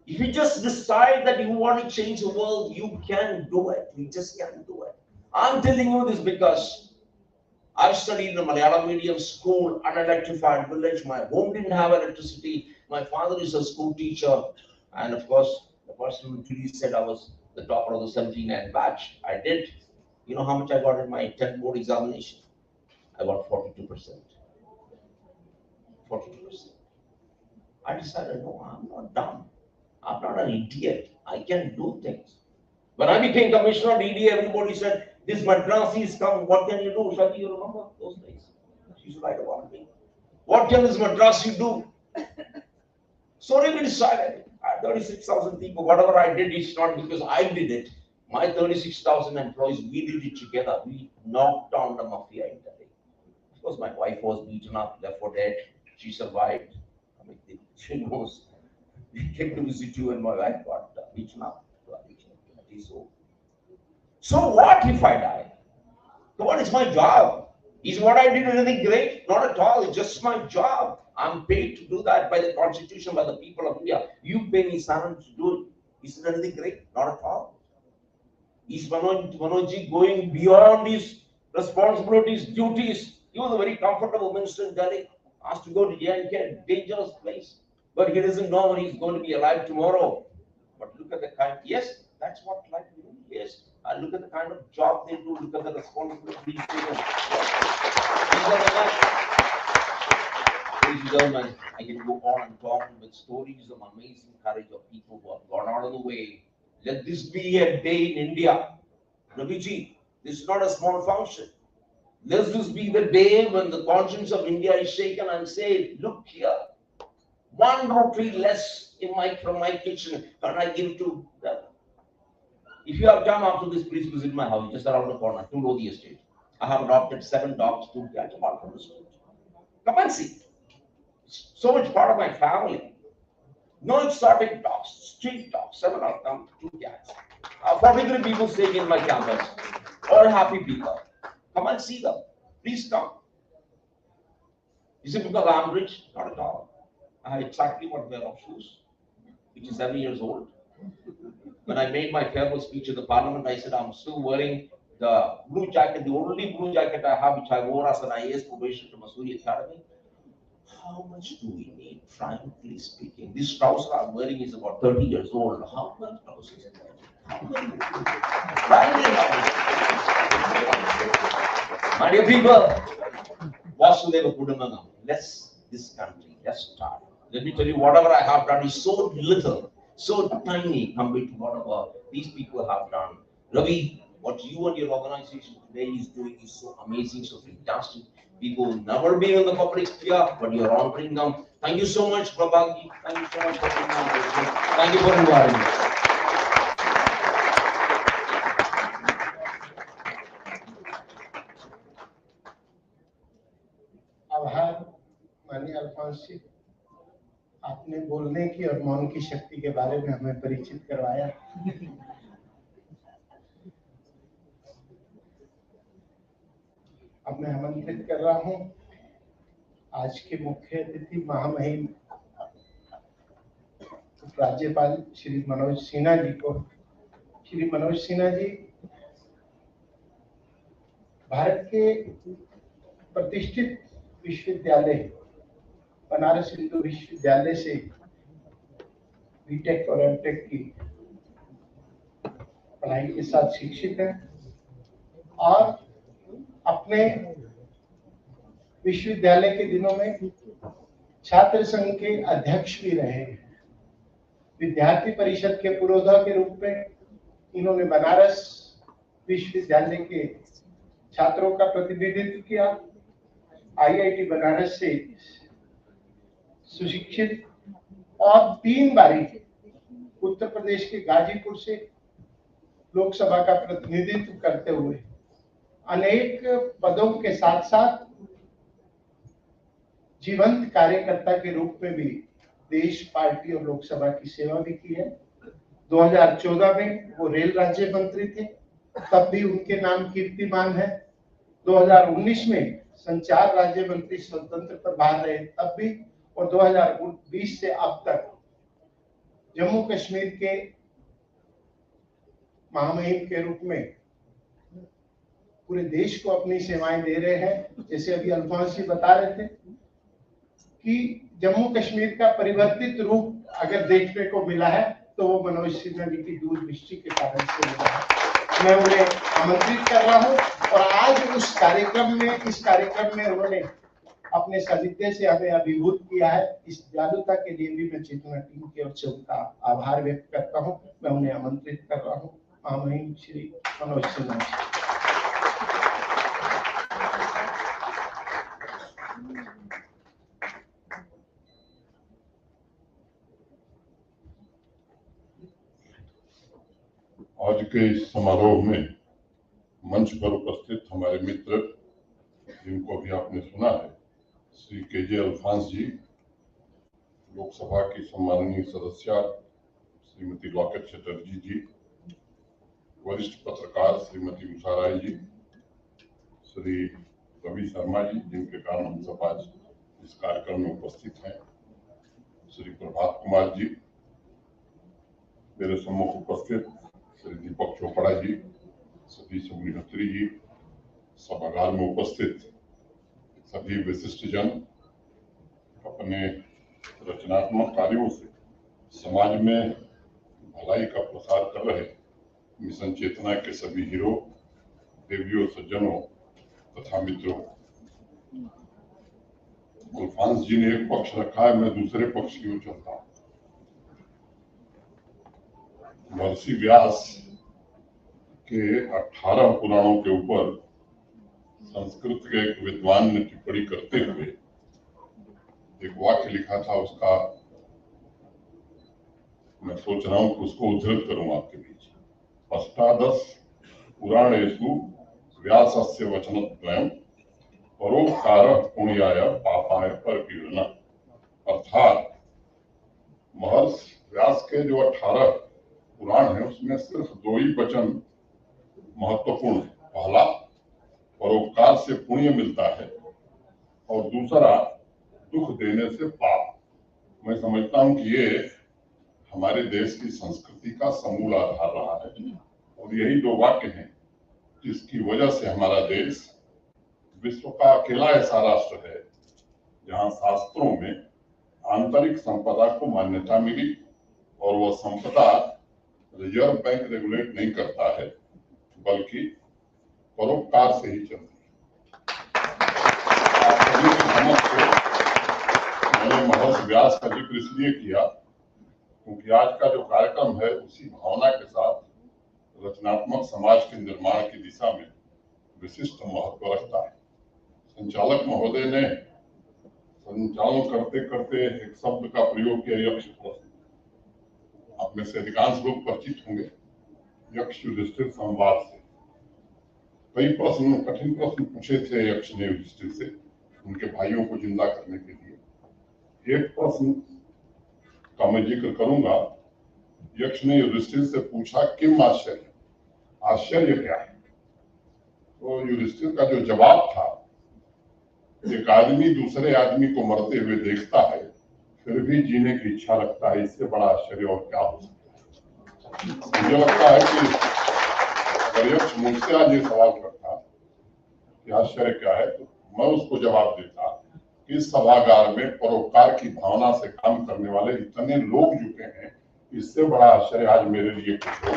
If you just decide that you want to change the world, you can do it. You just can do it. I'm telling you this because I've studied in a Malayalam medium school, unelectrified village. My home didn't have electricity. My father is a school teacher. And of course, the person who truly said I was the topper of the 79 batch. I did. You know how much I got in my 10th board examination? I got 42%. 42%. I decided, no, I'm not dumb. I'm not an idiot. I can do things. When I became commissioner of ED, everybody said, this Madrasi is come. What can you do? Shadi, you remember those days? She used to write about me. What can this Madrasi do? So we decided. 36,000 people, whatever I did, it's not because I did it. My 36,000 employees, we did it together. We knocked down the mafia in Delhi. Of course, my wife was beaten up, left for dead. She survived. I mean, she knows. We came to visit you and my wife got beaten up. So what if I die? So what is my job? Is what I did anything great? Not at all. It's just my job. I'm paid to do that by the constitution, by the people of India. You pay me salary to do it. Is it anything great? Not at all. Is Manojji going beyond his responsibilities, duties? He was a very comfortable minister in Delhi, asked to go to J&K, dangerous place. But he doesn't know when he's going to be alive tomorrow. But look at the kind, yes, that's what life really is. And look at the kind of job they do, look at the responsibilities they do. Ladies and gentlemen, I can go on and talk with stories of amazing courage of people who have gone out of the way. Let this be a day in India. Raviji, This is not a small function. Let's just be the day when the conscience of India is shaken and say, look here, 1 rupee less from my kitchen can I give to them. If you have time after this, please visit my house, just around the corner, to Lodi Estate. I have adopted 7 dogs, 2 cats, apart from the street. Come and see. It's so much part of my family. No exotic dogs, street dogs, 7 of them, 2 cats. 43 people staying in my campus. All happy people. Come and see them. Please come. Is it because I'm rich? Not at all. I have exactly one pair of shoes, which is 7 years old. When I made my farewell speech in the parliament, I said I'm still wearing the blue jacket, the only blue jacket I have, which I wore as an IAS probation to Mussoorie Academy. How much do we need, frankly speaking? This trouser I'm wearing is about 30 years old. How much trousers? My dear people, let's this country, let's start. Let me tell you, whatever I have done is so little, so tiny compared to whatever these people have done. Ravi, what you and your organization today is doing is so amazing, so fantastic. People will never be in the public sphere, but you're honoring them. Thank you so much, Prabhakji. Thank you so much for being on. Thank you for inviting me. आभार माननीय अल्फोंस जी, आपने बोलने की और मौन की शक्ति के बारे में हमें परिचित करवाया। अब मैं आमंत्रित कर रहा हूं आज के मुख्य अतिथि महामहिम राज्यपाल श्री मनोज सिन्हा जी को। श्री मनोज सिन्हा जी भारत के प्रतिष्ठित विश्वविद्यालय बनारस हिंदू विश्वविद्यालय से बीटेक और एमटेक की पढ़ाई के साथ शिक्षित हैं और अपने विश्वविद्यालय के दिनों में छात्र संघ के अध्यक्ष भी रहे। विद्यार्थी परिषद के पुरोधा के रूप में इन्होंने बनारस विश्वविद्यालय के छात्रों का प्रतिनिधित्व किया। आईआईटी बनारस से सुशिक्षित और 3 बारी उत्तर प्रदेश के गाजीपुर से लोकसभा का प्रतिनिधित्व करते हुए अनेक पदों के साथ साथ जीवंत कार्यकर्ता के रूप में भी देश, पार्टी और लोकसभा की सेवा भी की है। 2014 में वो रेल राज्य मंत्री थे, तब भी उनके नाम कीर्तिमान है। 2019 में संचार राज्य मंत्री स्वतंत्र प्रभार रहे, तब भी, और 2020 से अब तक जम्मू कश्मीर के महामहिम के रूप में पूरे देश को अपनी सेवाएं दे रहे हैं। जैसे अभी अल्फोंस जी बता रहे थे कि जम्मू कश्मीर का परिवर्तित रूप अगर देखने को मिला है तो वो मनोज सिन्हा जी की दूरदृष्टि के कारण से मिला है। मैं उन्हें आमंत्रित कर रहा हूं और आज इस कार्यक्रम में उन्होंने अपने सानिध्य से हमें अभिभूत किया है। इस दयालुता के लिए भी मैं चेतना टीम की ओर से उनका आभार व्यक्त करता हूं। मैं उन्हें आमंत्रित कर रहा हूं, महामहिम श्री मनोज सिन्हा जी। आज के इस समारोह में मंच पर उपस्थित हमारे मित्र, जिनको अभी आपने सुना है, श्री केजे अल्फोंस जी, लोकसभा की सम्माननीय सदस्य श्रीमती लॉकेट चटर्जी जी, वरिष्ठ पत्रकार श्रीमती उषा राय जी, श्री रवि शर्मा जी, जिनके कारण हम सब आज इस कार्यक्रम में उपस्थित हैं, श्री प्रभात कुमार जी, मेरे सम्मुख उपस्थित श्री दीपक चोपड़ा जी, सतीश अग्निहोत्री जी, सभागार में उपस्थित सभी विशिष्ट जन, अपने रचनात्मक कार्यों से समाज में भलाई का प्रसार कर रहे मिशन चेतना के सभी हीरो, देवियों, सज्जनों तथा मित्रों। अल्फोंस जी ने एक पक्ष रखा है, मैं दूसरे पक्ष की ओर चलता हूँ। महर्षि व्यास के 18 पुराणों के ऊपर संस्कृत के एक विद्वान ने टिप्पणी करते हुए एक वाक्य लिखा था। उसका मैं सोच रहा हूं कि उसको उद्धृत करूं आपके बीच। अष्टादश पुराणेषु व्यासस्य वचनद्वयम् परोपकारः पुण्याय पापाय परपीडनः। अर्थात महर्षि व्यास के जो 18 पुराण है उसमें सिर्फ 2 ही वचन महत्वपूर्ण है। पहला, परोपकार से पुण्य मिलता है, और दूसरा, दुख देने से पाप। मैं समझता हूं कि ये हमारे देश की संस्कृति का समूल आधार रहा है, और यही 2 वाक्य हैं जिसकी वजह से हमारा देश विश्व का अकेला ऐसा राष्ट्र है जहां शास्त्रों में आंतरिक संपदा को मान्यता मिली, और वह संपदा रिजर्व बैंक रेगुलेट नहीं करता है बल्कि परोपकार से ही चलती है। आप सभी की समझ से मैंने महर्षि व्यास का जिक्र इसलिए किया क्योंकि आज का जो कार्यक्रम है उसी भावना के साथ रचनात्मक समाज के निर्माण की दिशा में विशिष्ट महत्व रखता है। संचालक महोदय ने संचालन करते करते एक शब्द का प्रयोग किया, यक्ष प्रश्न। आप में से अधिकांश लोग परिचित होंगे यक्ष युधिष्ठिर संवाद से। कई प्रश्न, कठिन प्रश्न पूछे थे यक्ष ने युधिष्ठिर से उनके भाइयों को जिंदा करने के लिए। एक प्रश्न का मैं जिक्र करूंगा। यक्ष ने युधिष्ठिर से पूछा, किम आश्चर्य, आश्चर्य क्या है? तो युधिष्ठिर का जो जवाब था, एक आदमी दूसरे आदमी को मरते हुए देखता है फिर भी जीने की इच्छा रखता है, इससे बड़ा आश्चर्य और क्या हो सकता है? मुझे लगता है कि अगर यक्ष मुझसे आज ये सवाल करता कि आश्चर्य क्या है, तो मैं उसको जवाब देता कि इस सभागार में परोपकार की भावना से काम करने वाले इतने लोग जुटे हैं, इससे बड़ा आश्चर्य आज मेरे लिए कुछ हो।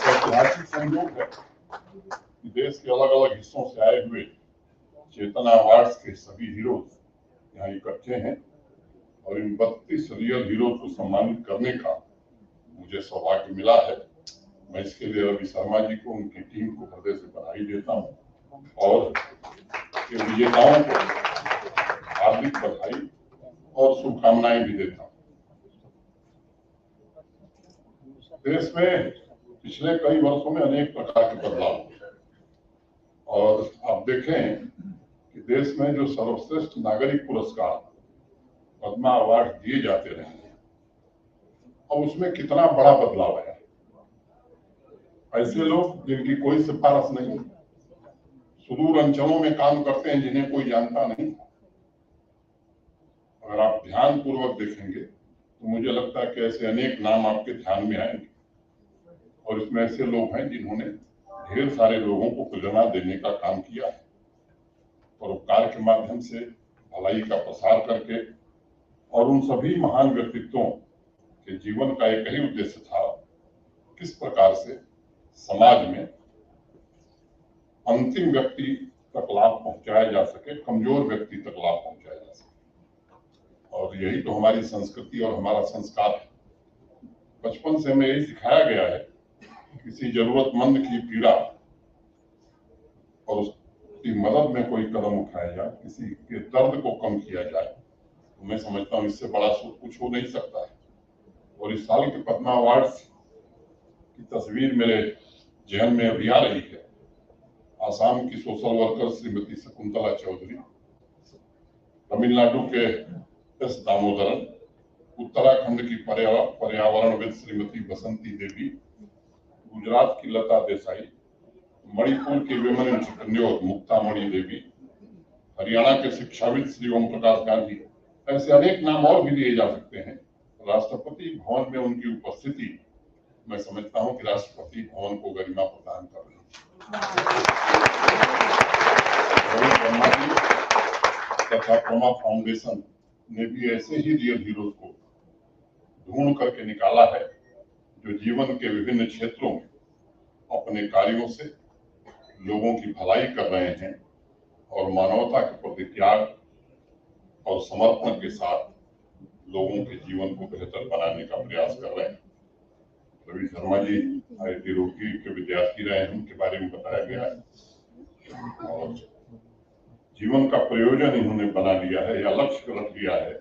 ऐतिहासिक संयोग है कि देश के अलग अलग हिस्सों से आए हुए चेतना अवार्ड्स के सभी हीरोज यहाँ इकट्ठे हैं, और इन 32 रियल हीरोज को सम्मानित करने का मुझे सौभाग्य मिला है। मैं इसके लिए रवि शर्मा जी को, उनकी टीम को हृदय से बधाई देता हूँ, और विजेताओं को हार्दिक बधाई और शुभकामनाएं भी देता हूँ। देश में पिछले कई वर्षों में अनेक प्रकार के बदलाव हुए, और आप देखें कि देश में जो सर्वश्रेष्ठ नागरिक पुरस्कार पद्मा अवार्ड दिए जाते रहे हैं, और उसमें कितना बड़ा बदलाव है। ऐसे लोग जिनकी कोई सिफारिश नहीं, सुदूर अंचलों में काम करते हैं जिन्हें कोई जानता नहीं। अगर आप ध्यान पूर्वक देखेंगे तो मुझे लगता है कि ऐसे अनेक नाम आपके ध्यान में आएंगे, और इसमें ऐसे लोग हैं जिन्होंने ढेर सारे लोगों को प्रेरणा देने का काम किया है। परोपकार के माध्यम से भलाई का प्रसार करके, और उन सभी महान व्यक्तित्वों के जीवन का एक ही उद्देश्य था, किस प्रकार से समाज में अंतिम व्यक्ति तक लाभ पहुंचाया जा सके, कमजोर व्यक्ति तक लाभ पहुंचाया जा सके। और यही तो हमारी संस्कृति और हमारा संस्कार है। बचपन से हमें यही सिखाया गया है, किसी जरूरतमंद की पीड़ा और उसकी मदद में कोई कदम उठाया जाए, किसी के दर्द को कम किया जाए, तो मैं समझता हूँ इससे बड़ा सुख कुछ हो नहीं सकता है। और इस साल के पद्मा अवार्ड्स की तस्वीर मेरे जहन में अभी आ रही है। आसाम की सोशल वर्कर श्रीमती शकुंतला चौधरी, तमिलनाडु के एस दामोदरन, उत्तराखंड की पर्यावरणविद श्रीमती बसंती देवी, गुजरात की लता देसाई, मणिपुर की विमेन एंटरप्रेन्योर मुक्तामणि देवी, हरियाणा के शिक्षाविद श्री 𝗵𝗵𝗲𝗀 गांधी, ऐसे अनेक नाम और भी लिए जा सकते हैं। राष्ट्रपति भवन में उनकी उपस्थिति, मैं समझता हूं कि राष्ट्रपति भवन को गरिमा प्रदान कर रही है। तथा प्रमा फाउंडेशन ने भी ऐसे ही रियल हीरोज को ढूंढ करके निकाला है, जो जीवन के विभिन्न क्षेत्रों में अपने कार्यों से लोगों की भलाई कर रहे हैं, और मानवता के प्रति त्याग और समर्पण के साथ लोगों के जीवन को बेहतर बनाने का प्रयास कर रहे हैं। रवि शर्मा जी IIT रुड़की के विद्यार्थी रहे हैं, उनके बारे में बताया गया है और जीवन का प्रयोजन इन्होंने बना लिया है या लक्ष्य रख लिया है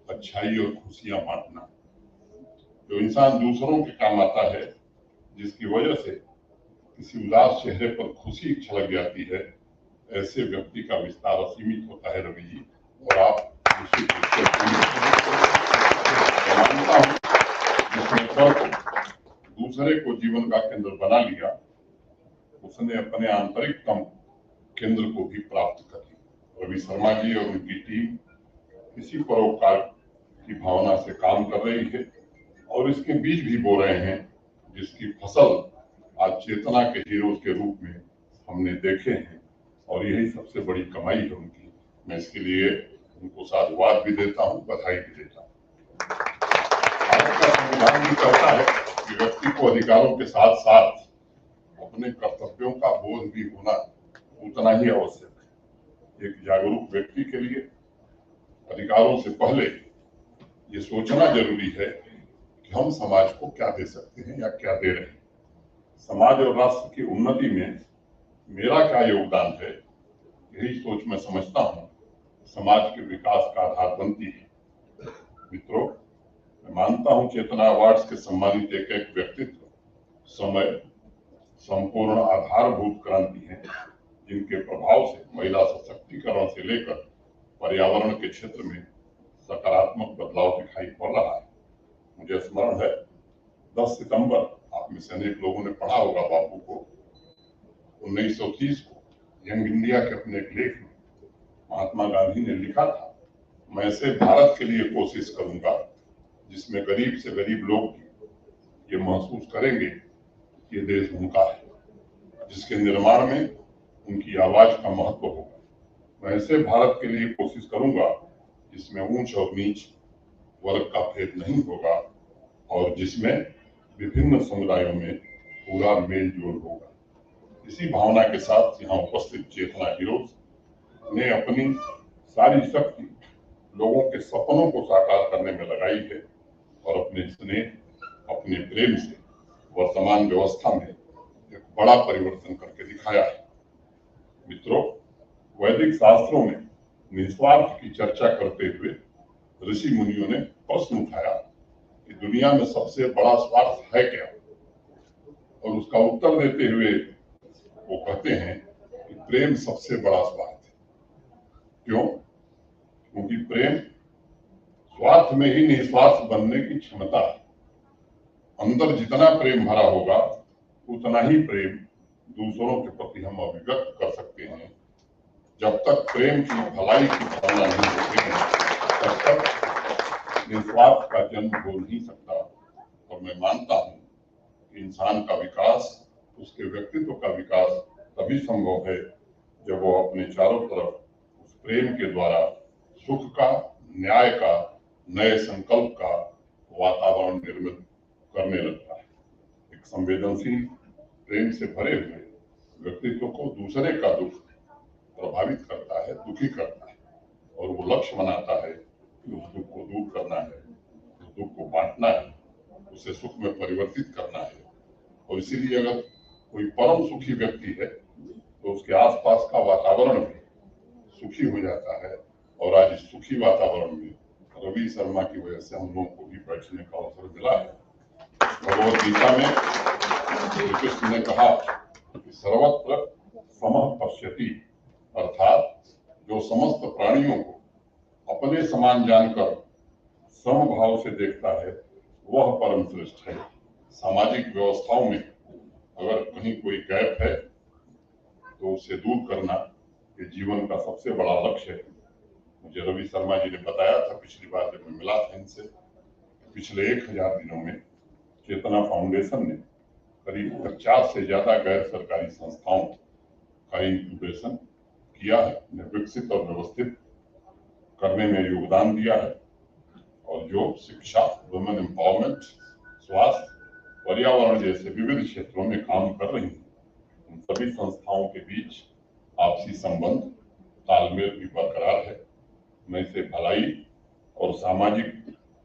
अच्छाई और खुशियां बांटना। जो इंसान दूसरों के काम आता है, जिसकी वजह से किसी उदास चेहरे पर खुशी छलक जाती है, ऐसे व्यक्ति का विस्तार असीमित होता है रवि जी। और आप निश्चित रूप से मानता हूं जिसने स्वर को दूसरे को जीवन का केंद्र बना लिया, उसने अपने आंतरिकतम केंद्र को भी प्राप्त कर लिया। रवि शर्मा जी और उनकी टीम इसी परोपकार की भावना से काम कर रही है और इसके बीज भी बो रहे हैं, जिसकी फसल आज चेतना के हीरोज के रूप में हमने देखे हैं और यही सबसे बड़ी कमाई है उनकी। मैं इसके लिए उनको साधुवाद भी देता हूं, बधाई भी देता हूं। भारत का संविधान भी कहता है कि व्यक्ति को अधिकारों के साथ साथ अपने कर्तव्यों का बोध भी होना उतना ही आवश्यक है। एक जागरूक व्यक्ति के लिए अधिकारों से पहले ये सोचना जरूरी है कि हम समाज को क्या दे सकते हैं या क्या दे रहे हैं। समाज और राष्ट्र की उन्नति में मेरा क्या योगदान है, यही सोच मैं समझता हूँ समाज के विकास का आधार बनती है। मित्रों, मैं मानता हूँ चेतना अवार्ड्स के सम्मानित एक एक व्यक्तित्व समय संपूर्ण आधारभूत क्रांति है, जिनके प्रभाव से महिला सशक्तिकरण से लेकर पर्यावरण के क्षेत्र में सकारात्मक बदलाव दिखाई पड़ रहा है। मुझे स्मरण है 10 सितंबर, आप में से अनेक लोगों ने पढ़ा होगा बापू को, 1930 को यंग इंडिया के अपने एक लेख में महात्मा गांधी ने लिखा था, मैं ऐसे भारत के लिए कोशिश करूंगा जिसमें गरीब से गरीब लोग ये महसूस करेंगे कि ये देश उनका है, जिसके निर्माण में उनकी आवाज का महत्व होगा। मैं ऐसे भारत के लिए कोशिश करूंगा जिसमें ऊंच और नीच वर्ग का भेद नहीं होगा और जिसमें विभिन्न समुदायों में पूरा मेल जोल होगा। इसी भावना के साथ यहाँ उपस्थित चेतना हीरोज ने अपनी सारी शक्ति लोगों के सपनों को साकार करने में लगाई है और अपने स्नेह, अपने प्रेम से वर्तमान व्यवस्था में एक बड़ा परिवर्तन करके दिखाया है। मित्रों, वैदिक शास्त्रों में निस्वार्थ की चर्चा करते हुए ऋषि मुनियों ने प्रश्न उठाया कि दुनिया में सबसे बड़ा स्वार्थ है क्या, और उसका उत्तर देते हुए वो कहते हैं कि प्रेम सबसे बड़ा स्वार्थ है। क्यों? क्योंकि प्रेम स्वार्थ में ही निस्वार्थ बनने की क्षमता है। अंदर जितना प्रेम भरा होगा उतना ही प्रेम दूसरों के प्रति हम अभिव्यक्त कर सकते हैं। जब तक प्रेम की भलाई की भावना नहीं होती है, तब तक निस्वार्थ का जन्म हो नहीं सकता। और मैं मानता हूँ कि इंसान का विकास, उसके व्यक्तित्व का विकास तभी संभव है जब वो अपने चारों तरफ उस प्रेम के द्वारा सुख का, न्याय का, नए संकल्प का वातावरण निर्मित करने लगता है। एक संवेदनशील, प्रेम से भरे हुए व्यक्तित्व को दूसरे का दुख प्रभावित करता है, दुखी करता है, और वो लक्ष्य बनाता है कि उस दुख को दूर करना है, उस दुख को बांटना है, उसे सुख में परिवर्तित करना है। और इसीलिए अगर कोई परम सुखी व्यक्ति है तो उसके आसपास का वातावरण भी सुखी हो जाता है। और आज इस सुखी वातावरण में रवि शर्मा की वजह से हम लोगों को भी बैठने का अवसर मिला है। भगवद गीता में श्री कृष्ण ने कहा कि सर्वत्र समः पश्यति, अर्थात जो समस्त प्राणियों को अपने समान जानकर समभाव से देखता है वह परम श्रेष्ठ है। सामाजिक व्यवस्थाओं में अगर कहीं कोई गैप है तो उसे दूर करना ये जीवन का सबसे बड़ा लक्ष्य है। मुझे रवि शर्मा जी ने बताया था पिछली बार जब मैं मिला था इनसे, पिछले 1000 दिनों में चेतना फाउंडेशन ने करीब 50 से ज्यादा गैर सरकारी संस्थाओं का इंक्यूबेशन किया है, उन्हें विकसित और व्यवस्थित करने में योगदान दिया है। और जो शिक्षा, वुमेन एम्पावरमेंट, स्वास्थ्य, पर्यावरण जैसे विविध क्षेत्रों में काम कर रही हैं, उन सभी संस्थाओं के बीच आपसी संबंध, तालमेल भी बरकरार है। मैं इसे भलाई और सामाजिक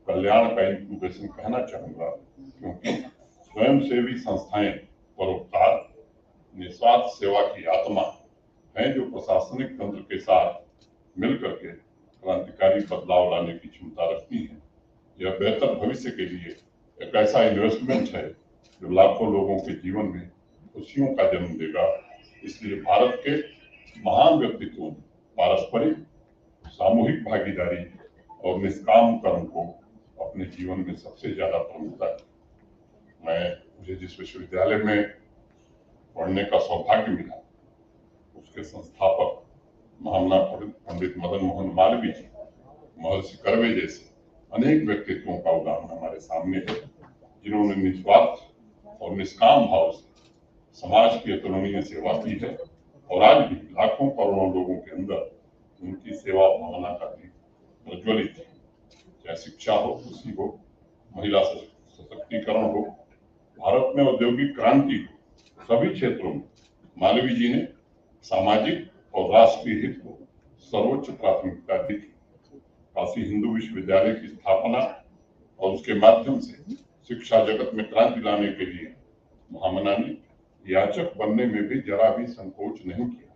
कल्याण का इंक्यूबेशन कहना चाहूंगा, क्योंकि स्वयंसेवी संस्थाएं परोपकार निस्वार्थ सेवा की आत्मा हैं जो प्रशासनिक तंत्र के साथ मिलकर के क्रांतिकारी बदलाव लाने की क्षमता रखती हैं। यह बेहतर भविष्य के लिए एक ऐसा इन्वेस्टमेंट है जो लाखों लोगों के जीवन में खुशियों का जन्म देगा। इसलिए भारत के महान व्यक्तित्वों ने पारस्परिक सामूहिक भागीदारी और निष्काम कर्म को अपने जीवन में सबसे ज्यादा प्रमुखता दी। मुझे जिस विश्वविद्यालय में पढ़ने का सौभाग्य मिला उसके संस्थापक महामना पंडित मदन मोहन मालवीय जी, महर्षि कर्वे जैसे अनेक व्यक्तित्वों का उदाहरण हमारे सामने है, जिन्होंने निस्वार्थ और निष्काम भाव से समाज की अतुलनीय सेवा की है और आज भी लाखों करोड़ों लोगों के अंदर उनकी सेवा भावना का भी प्रज्वलित है। चाहे शिक्षा हो, कृषि हो, महिला सशक्तिकरण हो, भारत में औद्योगिक क्रांति हो, सभी क्षेत्रों में मालवीय जी ने सामाजिक और राष्ट्रीय हित को सर्वोच्च प्राथमिकता दी थी। काशी हिंदू विश्वविद्यालय की स्थापना और उसके माध्यम से शिक्षा जगत में क्रांति लाने के लिए महामना ने याचक बनने में भी जरा भी संकोच नहीं किया।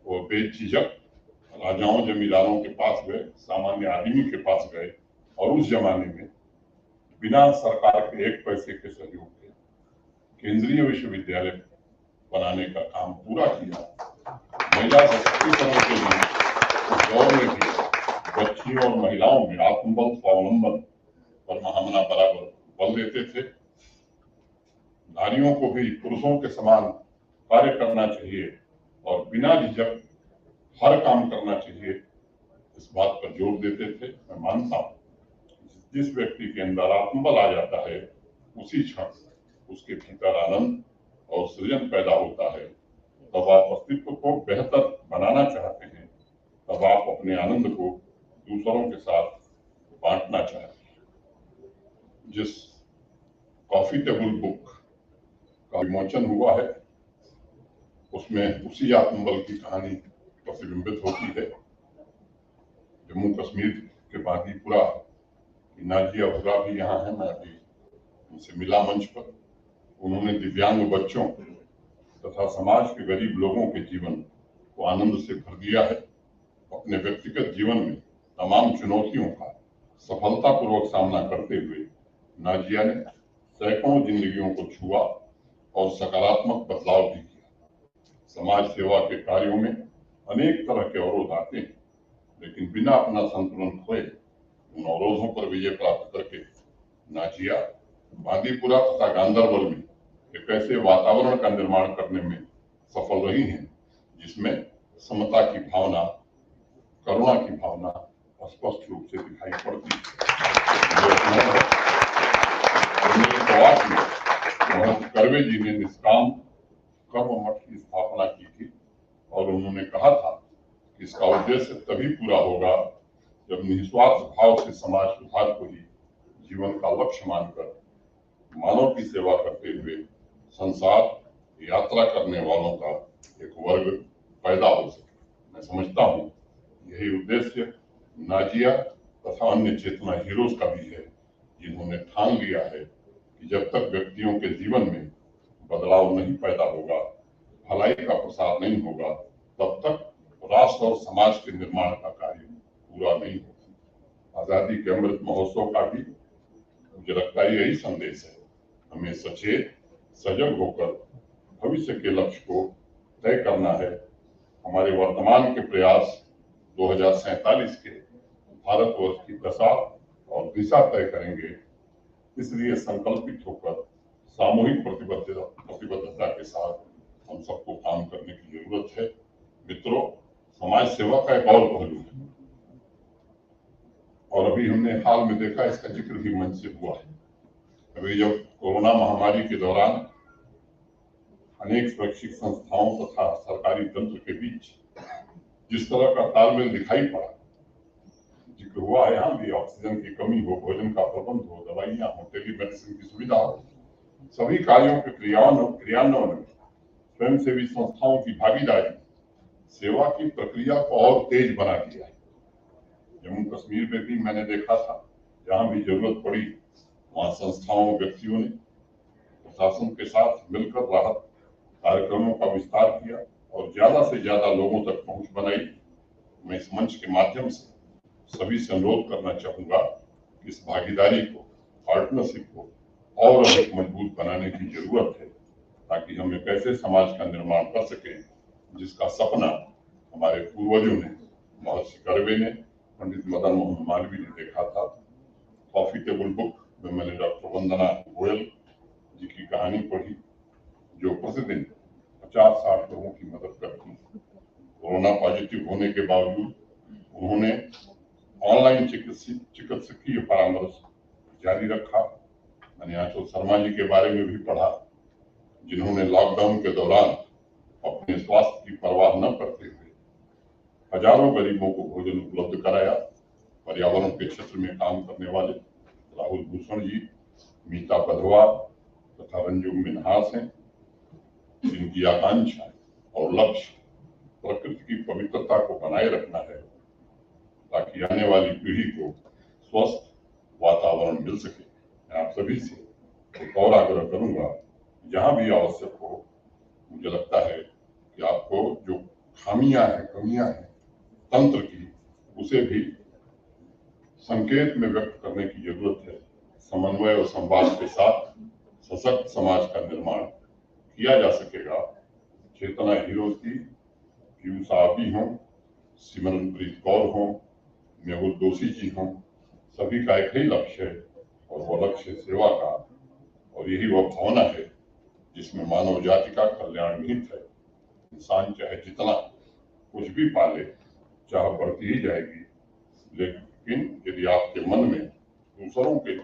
वो बेझिझक राजाओं जमींदारों के पास गए, सामान्य आदमी के पास गए और उस जमाने में बिना सरकार के एक पैसे के सहयोग के केंद्रीय विश्वविद्यालय बनाने का काम पूरा किया। महिला सशक्तिकरण के लिए उस दौर में भी बच्चियों और महिलाओं में आत्मबल स्वावलंबन पर महामना बराबर बल देते थे। नारियों को भी पुरुषों के समान कार्य करना चाहिए और बिना झिझक हर काम करना चाहिए, इस बात पर जोर देते थे। मैं मानता हूँ जिस व्यक्ति के अंदर आत्मबल आ जाता है उसी क्षण उसके भीतर आनंद और सृजन पैदा होता है। तब आप अस्तित्व को बेहतर बनाना चाहते हैं, तब आप अपने आनंद को दूसरों के साथ बांटना चाहते हैं। जिस कॉफी टेबल बुक का विमोचन हुआ है उसमें उसी आत्मबल की कहानी प्रतिबिंबित होती है। जम्मू कश्मीर के बांदीपुरा की नाजिया हुरा भी यहाँ है, मैं अभी उनसे मिला मंच पर। उन्होंने दिव्यांग बच्चों तथा समाज के गरीब लोगों के जीवन को आनंद से भर दिया है। अपने व्यक्तिगत जीवन में तमाम चुनौतियों का सफलतापूर्वक सामना करते हुए नाजिया ने सैकड़ों जिंदगियों को छुआ और सकारात्मक बदलाव भी किया। समाज सेवा के कार्यों में अनेक तरह के अवरोध आते हैं, लेकिन बिना अपना संतुलन खोए उन अवरोधों पर विजय प्राप्त करके नाजिया बांदीपुरा तथा गांदरबल में एक ऐसे वातावरण का निर्माण करने में सफल रही हैं जिसमें समता की भावना, करुणा की भावना स्पष्ट रूप से दिखाई पड़ती है। कर्वे जी ने निष्काम कर्म मठ की स्थापना की थी और उन्होंने कहा था कि इसका उद्देश्य तभी पूरा होगा जब निस्वार्थ भाव से समाज सुधार को ही जीवन का लक्ष्य मानकर मानव की सेवा करते हुए संसार यात्रा करने वालों का एक वर्ग पैदा हो सके। मैं समझता हूँ यही उद्देश्य नाजिया तथा अन्य चेतना हीरोज का भी है, जिन्होंने ठान लिया है कि जब तक व्यक्तियों के जीवन में बदलाव नहीं पैदा होगा, भलाई का प्रसार नहीं होगा, तब तक राष्ट्र और समाज के निर्माण का कार्य पूरा नहीं होगा। आजादी के अमृत महोत्सव का भी मुझे लगता है यही संदेश है। हमें सचेत सजग होकर भविष्य के लक्ष्य को तय करना है। हमारे वर्तमान के प्रयास 2047 के भारतवर्ष की दशा और दिशा तय करेंगे। इसलिए संकल्पित होकर सामूहिक प्रतिबद्धता के साथ हम सबको काम करने की जरूरत है। मित्रों, समाज सेवा का एक और पहलू है और अभी हमने हाल में देखा, इसका जिक्र भी मंच से हुआ है। अभी जब कोरोना महामारी के दौरान अनेक शैक्षिक संस्थाओं तथा सरकारी तंत्र के बीच जिस तरह का तालमेल दिखाई पड़ा, जिक्र हुआ है, यहाँ भी ऑक्सीजन की कमी हो, भोजन का प्रबंध हो, दवाइयां हो, टेलीमेडिसिन की सुविधा हो, सभी कार्यों के क्रियान्वयन में स्वयंसेवी संस्थाओं की भागीदारी सेवा की प्रक्रिया को और तेज बना दिया है। जम्मू कश्मीर में भी मैंने देखा था, जहां भी जरूरत पड़ी वहां संस्थाओं व्यक्तियों ने प्रशासन के साथ मिलकर राहत कार्यक्रमों का विस्तार किया और ज्यादा से ज्यादा लोगों तक पहुंच बनाई। मैं इस मंच के माध्यम से सभी से अनुरोध करना चाहूंगा कि इस भागीदारी को, पार्टनरशिप को और अधिक मजबूत बनाने की जरूरत है, ताकि हम एक ऐसे समाज का निर्माण कर सकें जिसका सपना हमारे पूर्वजों ने, महर्षि कर्वे ने, पंडित मदन मोहन मालवीय ने देखा था। कॉफी टेबल बुक में मैंने डॉक्टर वंदना गोयल जी की कहानी पढ़ी, जो प्रतिदिन 50-60 लोगों की मदद करती। कोरोना पॉजिटिव होने के बावजूद उन्होंने ऑनलाइन चिकित्सकीय परामर्श जारी रखा। मैंने आचार्य शर्मा जी के बारे में भी पढ़ा, जिन्होंने लॉकडाउन के दौरान अपने स्वास्थ्य की परवाह न करते हुए हजारों गरीबों को भोजन उपलब्ध कराया। पर्यावरण के क्षेत्र में काम करने वाले राहुल भूषण जी, 𝗵𝗵𝗲𝗍𝗶 तथा रंजू मिन्हास हैं, जिनकी आकांक्षा और लक्ष्य प्रकृति की पवित्रता को बनाए रखना है, ताकि आने वाली पीढ़ी को स्वस्थ वातावरण मिल सके। मैं आप सभी से एक और आग्रह करूंगा, जहां भी आवश्यक हो, मुझे लगता है कि आपको जो खामियां हैं, कमियां हैं तंत्र की, उसे भी संकेत में व्यक्त करने की जरूरत है। समन्वय और संवाद के साथ सशक्त समाज का निर्माण किया जा सकेगा। चेतना हीरोज की पीयूष आपी हों, सिमरनप्रीत कौर हों, मेहुल जोशी जी हों, सभी का एक ही लक्ष्य है और वह लक्ष्य सेवा का, और यही वह भावना है जिसमें मानव जाति का कल्याण निहित है। इंसान चाहे जितना कुछ भी पाले, चाह बढ़ती ही जाएगी, लेकिन यदि आपके मन में दूसरों के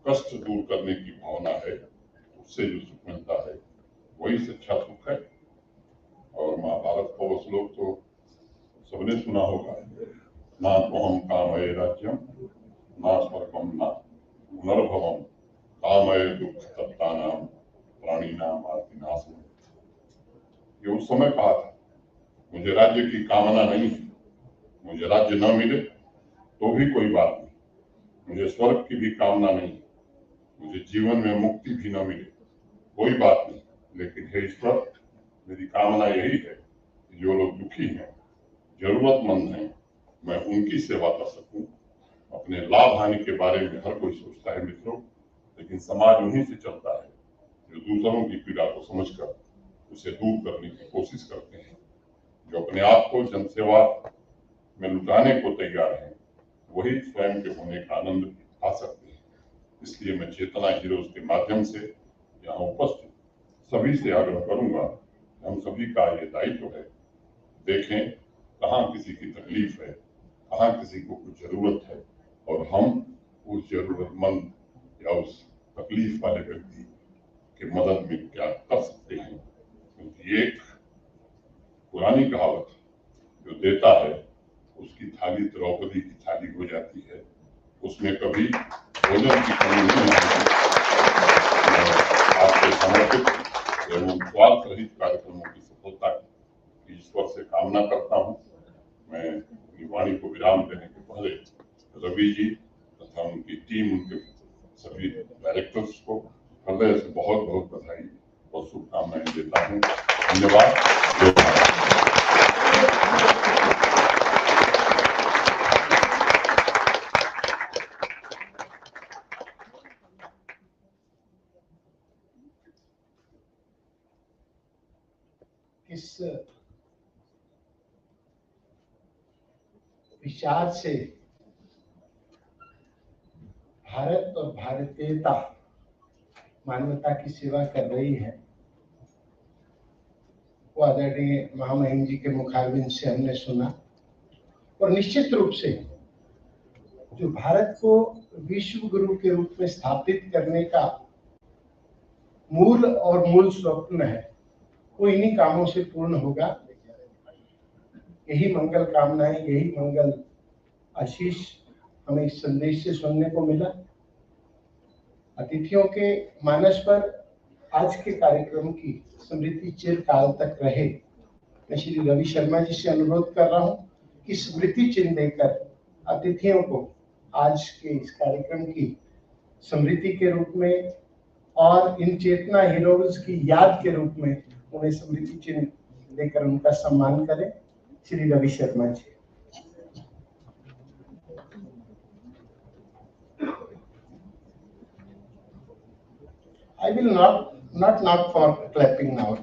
कष्ट दूर करने की भावना है, उससे जो सुख मिलता है वही सच्चा सुख है। और महाभारत का वो श्लोक तो सबने सुना होगा, ना त्वहं कामये राज्यम ना स्वर्गम ना पुनर्भवम कामये दुख तप्तानां प्राणिनाम आर्तिनाशम। ये उस समय कहा था, मुझे राज्य की कामना नहीं है, मुझे राज्य न मिले तो भी कोई बात नहीं, मुझे स्वर्ग की भी कामना नहीं, मुझे जीवन में मुक्ति भी न मिले कोई बात नहीं, लेकिन हे ईश्वर, मेरी कामना यही है कि जो लोग दुखी हैं, जरूरतमंद हैं, मैं उनकी सेवा कर सकूं। अपने लाभ हानि के बारे में हर कोई सोचता है मित्रों, लेकिन समाज उन्हीं से चलता है जो दूसरों की पीड़ा को समझकर उसे दूर करने की कोशिश करते हैं। जो अपने आप को जनसेवा में लुटाने को तैयार हैं, वही स्वयं के होने का आनंद पा सकते हैं। इसलिए मैं चेतना हीरोज के माध्यम से यहाँ उपस्थित सभी से आग्रह करूंगा, हम सभी का ये दायित्व है, देखें कहाँ किसी की तकलीफ है, कहाँ किसी को कुछ जरूरत है, और हम उस जरूरतमंद या उस तकलीफ वाले व्यक्ति की मदद में क्या कर सकते हैं। क्योंकि एक पुरानी कहावत, जो देता है उसकी थाली द्रौपदी की थाली हो जाती है, उसमें कभी भोजन की कमी नहीं आती। आपके समर्पित एवं स्वार्थ रहित कार्यक्रमों की सफलता की ईश्वर से कामना करता हूँ। मैं अपनी वाणी को विराम देने के पहले रवि जी तथा उनकी टीम, उनके सभी डायरेक्टर्स को हृदय से बहुत बहुत बधाई और शुभकामनाएं देता हूँ। धन्यवाद। जय भारत। इस विचार से भारत और भारतीयता मानवता की सेवा कर रही है, वो आदरणीय महामहिम जी के मुखारबिन से हमने सुना। और निश्चित रूप से जो भारत को विश्व गुरु के रूप में स्थापित करने का मूल स्वप्न है, वो इन्हीं कामों से पूर्ण होगा। यही मंगल कामनाएं, यही मंगल आशीष हमें इस संदेश से सुनने को मिला। अतिथियों के मानस पर आज के कार्यक्रम की स्मृति चिरकाल तक रहे। मैं श्री रवि शर्मा जी से अनुरोध कर रहा हूं कि स्मृति चिन्ह देकर अतिथियों को आज के इस कार्यक्रम की स्मृति के रूप में और इन चेतना हीरोज की याद के रूप में उन्हें स्मृति चिन्ह देकर उनका सम्मान करें। श्री रवि शर्मा जी। I will not knock for clapping now.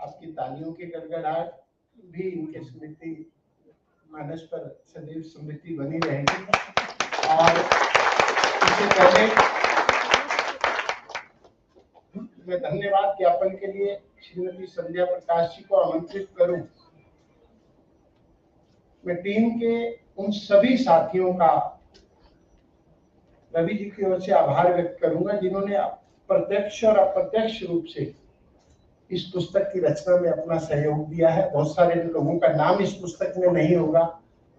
आपकी तालियों की गड़गड़ाहट भी इनके स्मृति मानस पर सदैव स्मृति बनी रहेगी। और इससे पहले मैं धन्यवाद ज्ञापन के लिए श्रीमती संध्या प्रकाश जी को आमंत्रित करूं। मैं टीम के उन सभी साथियों का रवि जी की ओर से आभार व्यक्त करूंगा जिन्होंने प्रत्यक्ष और अप्रत्यक्ष रूप से इस पुस्तक की रचना में अपना सहयोग दिया है। बहुत सारे लोगों का नाम इस पुस्तक में नहीं होगा,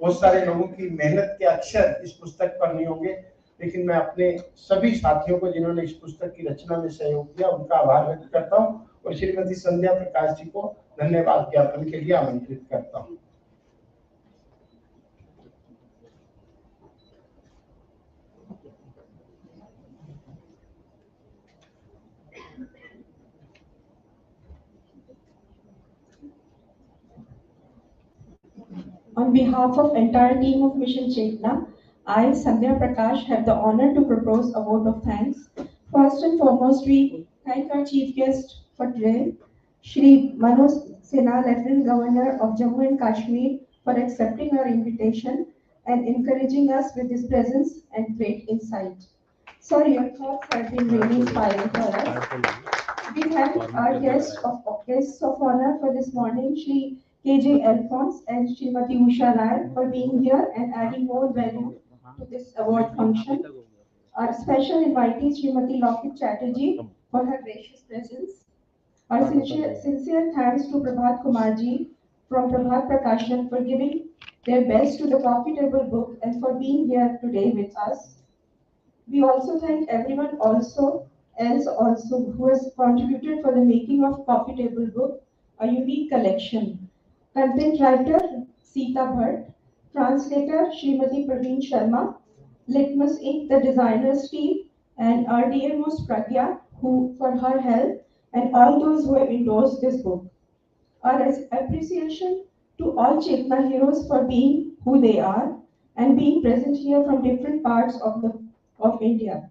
बहुत सारे लोगों की मेहनत के अक्षर इस पुस्तक पर नहीं होंगे, लेकिन मैं अपने सभी साथियों को जिन्होंने इस पुस्तक की रचना में सहयोग दिया उनका आभार व्यक्त करता हूं और श्रीमती संध्या प्रकाश जी को धन्यवाद ज्ञापन के लिए आमंत्रित करता हूं। On behalf of entire team of Mission Chetna, I, Sandhya Prakash, have the honor to propose a vote of thanks. First and foremost, we thank our chief guest for today, Shri Manoj Sinha, Lieutenant Governor of Jammu and Kashmir, for accepting our invitation and encouraging us with his presence and great insight. Sir, your thoughts have been really inspiring for us. We thank our guests of honor for this morning, Shri 𝗂𝗵𝗲𝗶𝗀 and Srimati Usha Rai, for being here and adding more value to this award function. Our special invitee, Srimati 𝗿𝗀𝗀𝗀𝗲 Chatterjee, for her gracious presence. Our sincere thanks to 𝗵𝗂𝗀𝗀𝗲𝗏 from Prabhat Prakashan for giving their best to the profitable book and for being here today with us. We also thank everyone else who has contributed for the making of Profitable Book, a unique collection. Content writer 𝗖𝗵𝗲𝗏𝗀, translator Srimati Praveen Sharma, Litmus Inc., the designers team, and our dearmost Pragya, who for her help, and all those who have endorsed this book. Our appreciation to all Chetna heroes for being who they are and being present here from different parts of India.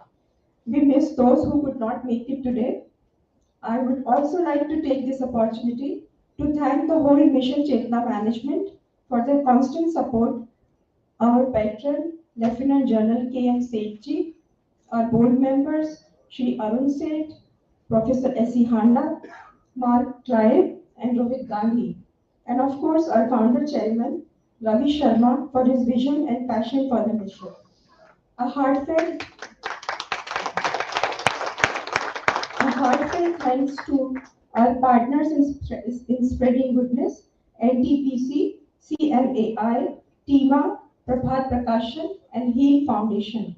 We miss those who could not make it today. I would also like to take this opportunity to thank the whole Mission Chetna management for their constant support, our patron, Lieutenant General K.M. Sethji, our board members, Shri Arun Seth, Professor S.E. Handa, Mark Clive, and Rohit Gandhi, and of course our founder chairman, Ravi Sharma, for his vision and passion for the mission. A heartfelt thanks to our partners in spreading goodness, NTPC, CMAI, TIMA, Prabhat Prakashan, and HEAL Foundation.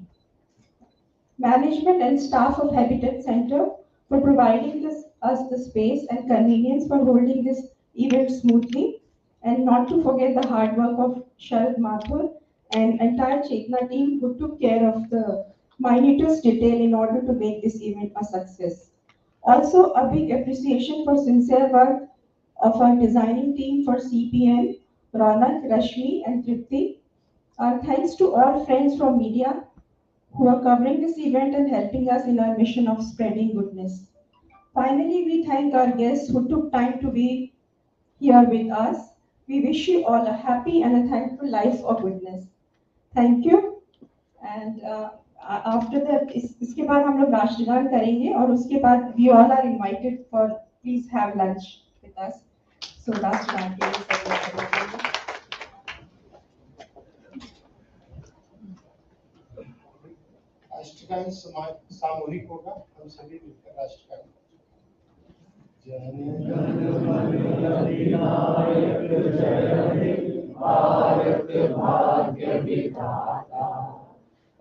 Management and staff of Habitat Center for providing us the space and convenience for holding this event smoothly, and not to forget the hard work of Sharad Mathur and entire Chetna team who took care of the minutest detail in order to make this event a success. Also, a big appreciation for sincere work of our designing team for CPM, Ronak, Rashmi, and Tripti. Our thanks to all friends from media who are covering this event and helping us in our mission of spreading goodness. Finally, we thank our guests who took time to be here with us. We wish you all a happy and a thankful life of goodness. Thank you. And after that इसके बाद हम लोग राष्ट्रगान करेंगे और उसके बाद we all are invited for please have lunch with us. So राष्ट्रगान के लिए राष्ट्रगान सामूहिक होगा, हम सभी मिलकर राष्ट्रगान। जन गण मन अधिनायक जय हे भारत भाग्य विधाता,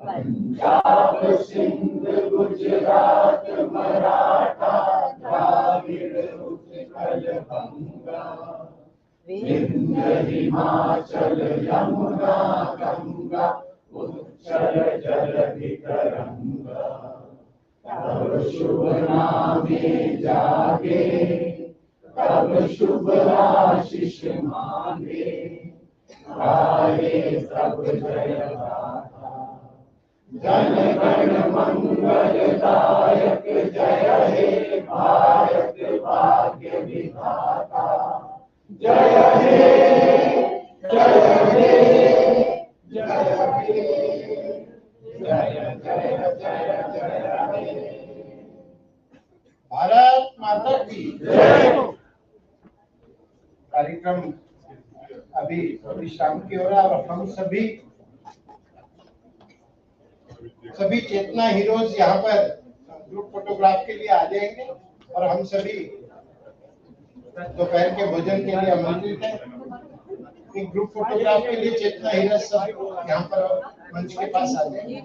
पंजाब सिंध गुजरात मराठा द्राविड़ उत्कल बंगा, विंध्य हिमाचल यमुना गंगा उच्चल जलधि तरंगा, तब शुभ नामे जागे, तब शुभ आशीष मांगे, गाए सब जय गाथा। जन गण मंगलदायक जय हे भारत भाग्य विधाता, जय हे जय हे जय हे जय जय जय जय हे। भारत माता की जय। कार्यक्रम अभी विश्राम की हो रहा है और हम सभी चेतना हीरोज यहाँ पर ग्रुप फोटोग्राफ के लिए आ जाएंगे और हम सभी दोपहर के भोजन के लिए आमंत्रित हैं। एक ग्रुप फोटोग्राफ के लिए चेतना हीरोज सब यहाँ पर मंच के पास आ जाएंगे।